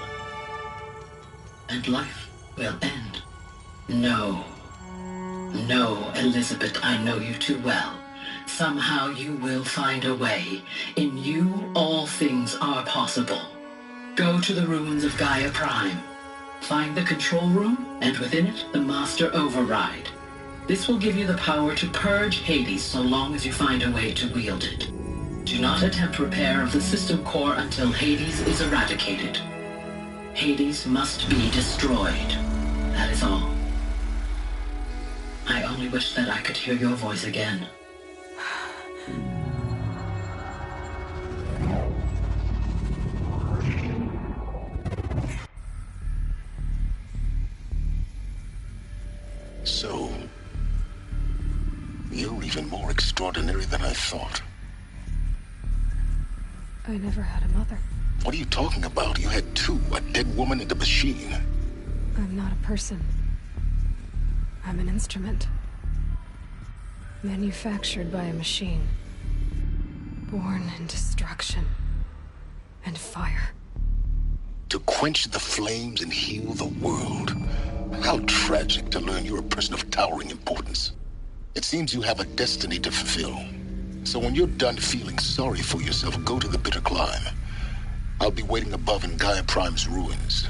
And life will end. No. No, Elizabeth, I know you too well. Somehow you will find a way. In you, all things are possible. Go to the ruins of Gaia Prime. Find the control room, and within it, the Master Override. This will give you the power to purge Hades so long as you find a way to wield it. Do not attempt repair of the system core until Hades is eradicated. Hades must be destroyed. That is all. I only wish that I could hear your voice again. So, you're even more extraordinary than I thought. I never had a mother. What are you talking about? You had two, a dead woman and a machine. I'm not a person. I'm an instrument. Manufactured by a machine. Born in destruction and fire. To quench the flames and heal the world. How tragic to learn you're a person of towering importance. It seems you have a destiny to fulfill. So when you're done feeling sorry for yourself, go to the bitter climb. I'll be waiting above in Gaia Prime's ruins.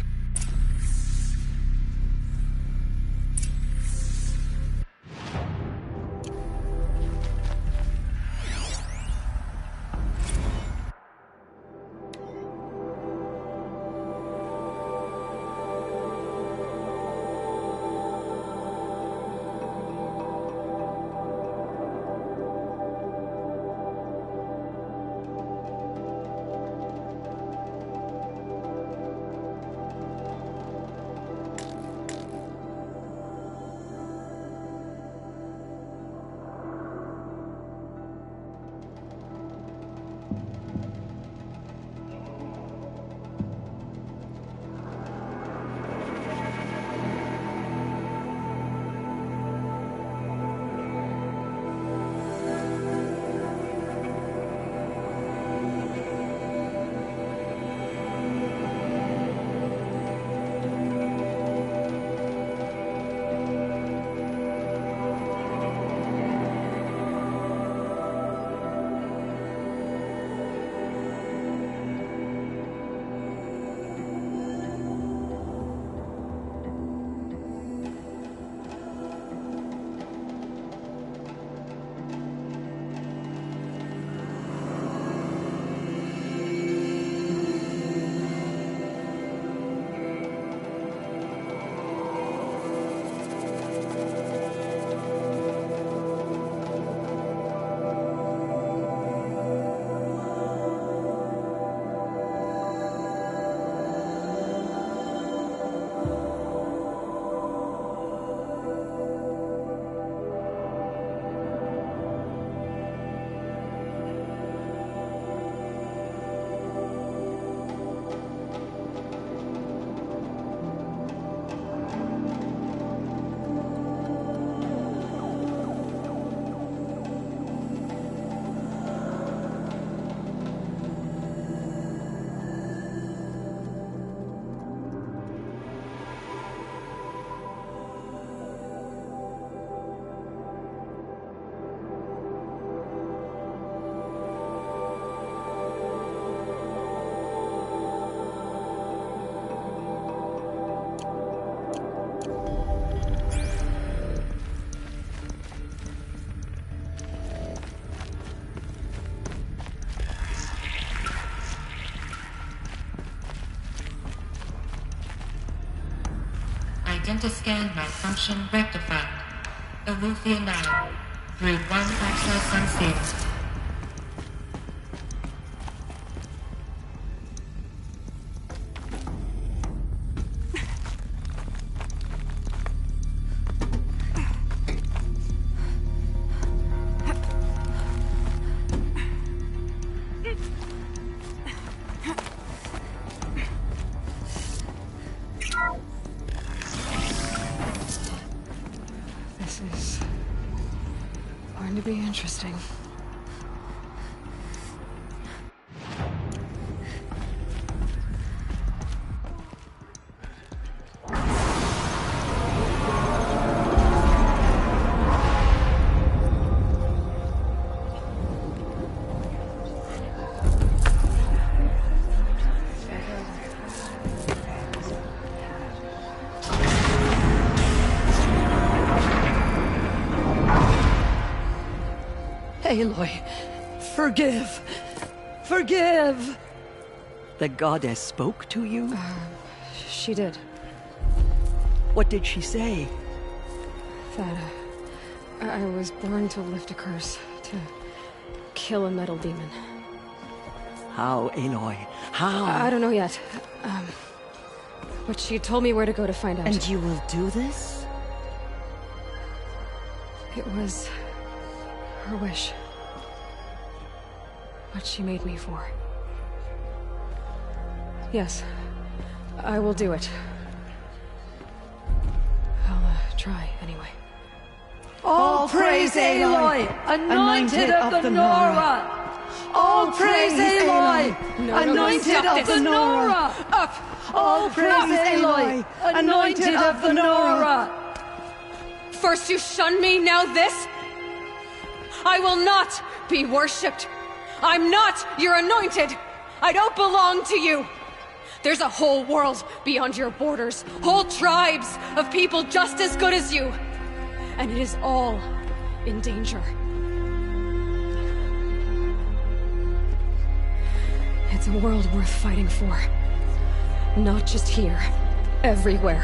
Identiscan malfunction rectified. Alufia 9. Brood 1 access unsealed. This is going to be interesting. Aloy, forgive! Forgive! The goddess spoke to you? She did. What did she say? That I was born to lift a curse, to kill a metal demon. How, Aloy? How? I don't know yet. But she told me where to go to find out. And you will do this? It was her wish. What she made me for. Yes, I will do it. I'll try anyway. All praise Aloy, anointed of the Nora! All praise Aloy, anointed of the Nora! Up! All praise Aloy, anointed of the Nora! First you shun me, now this? I will not be worshipped. I'm not your anointed. I don't belong to you. There's a whole world beyond your borders, whole tribes of people just as good as you. And it is all in danger. It's a world worth fighting for. Not just here, everywhere.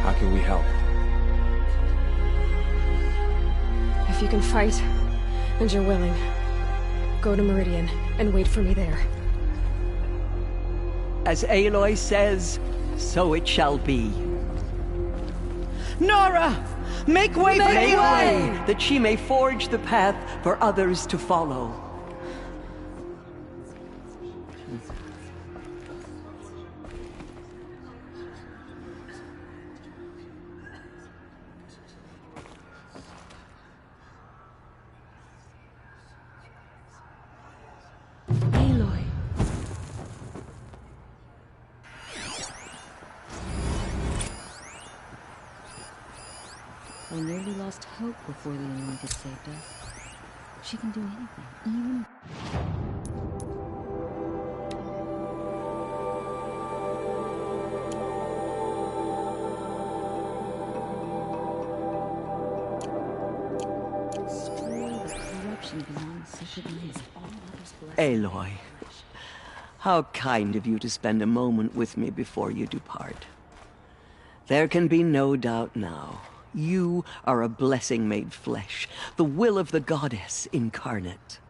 How can we help? If you can fight, and you're willing, go to Meridian and wait for me there. As Aloy says, so it shall be. Nora! Make way for Aloy! That she may forge the path for others to follow. I nearly lost hope before the Anointed saved us. She can do anything, even... Aloy, how kind of you to spend a moment with me before you depart. There can be no doubt now. You are a blessing made flesh, the will of the goddess incarnate.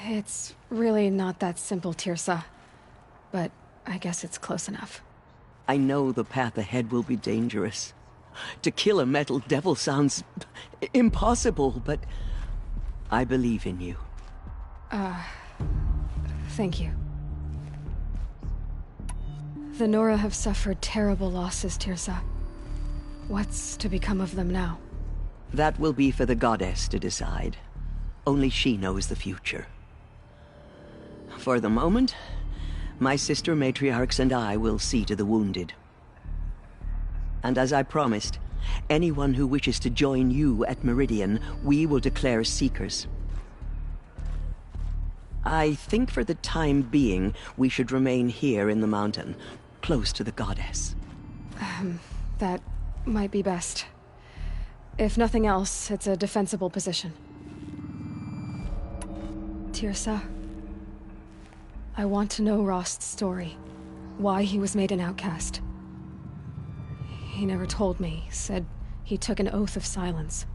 It's really not that simple, Tirsa. But I guess it's close enough. I know the path ahead will be dangerous. To kill a metal devil sounds impossible, but I believe in you. Thank you. The Nora have suffered terrible losses, Tirsa. What's to become of them now? That will be for the goddess to decide. Only she knows the future. For the moment, my sister matriarchs and I will see to the wounded. And as I promised, anyone who wishes to join you at Meridian, we will declare seekers. I think for the time being, we should remain here in the mountain, close to the goddess. That might be best. If nothing else, it's a defensible position. Tirsa, I want to know Rost's story. Why he was made an outcast. He never told me. Said he took an oath of silence.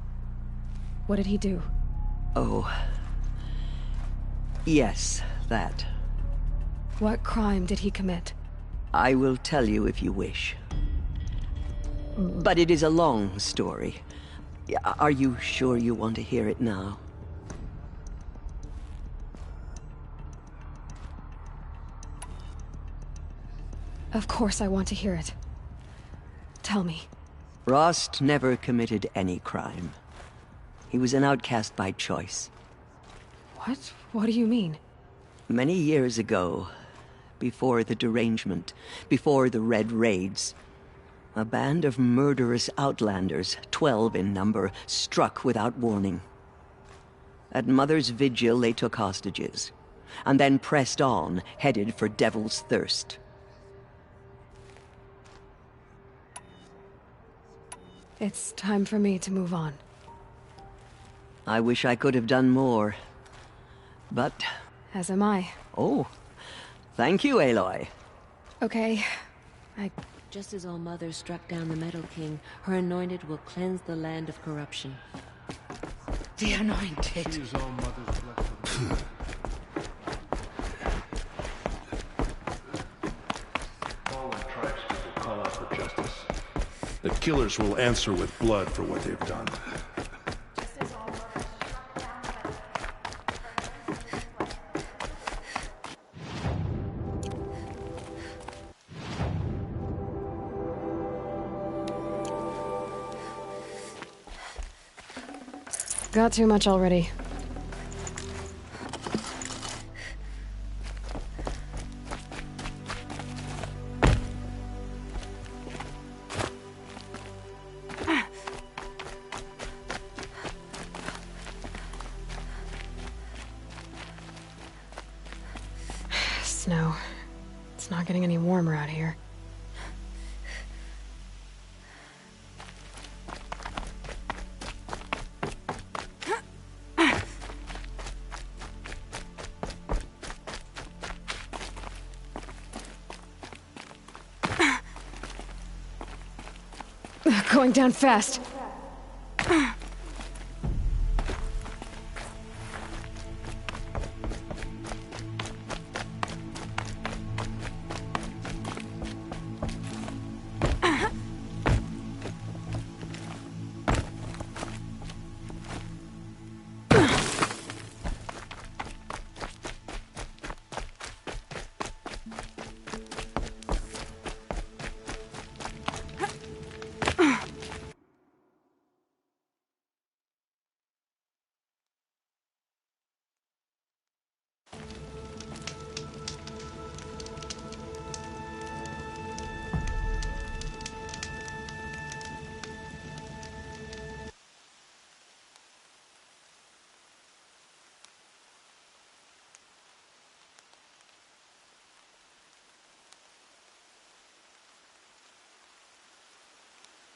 What did he do? Oh. Yes, that. What crime did he commit? I will tell you if you wish. But it is a long story. Are you sure you want to hear it now? Of course I want to hear it. Tell me. Rost never committed any crime. He was an outcast by choice. What? What do you mean? Many years ago, before the derangement, before the Red Raids, a band of murderous outlanders, 12 in number, struck without warning. At Mother's Vigil, they took hostages, and then pressed on, headed for Devil's Thirst. It's time for me to move on. I wish I could have done more, but... As am I. Oh, thank you, Aloy. Okay, Just as All Mother struck down the Metal King, her anointed will cleanse the land of corruption. The anointed. Use All Mother's blessing. Fallen tribespeople call out for justice. The killers will answer with blood for what they've done. got too much already. Snow. It's not getting any warmer out here. Going down fast.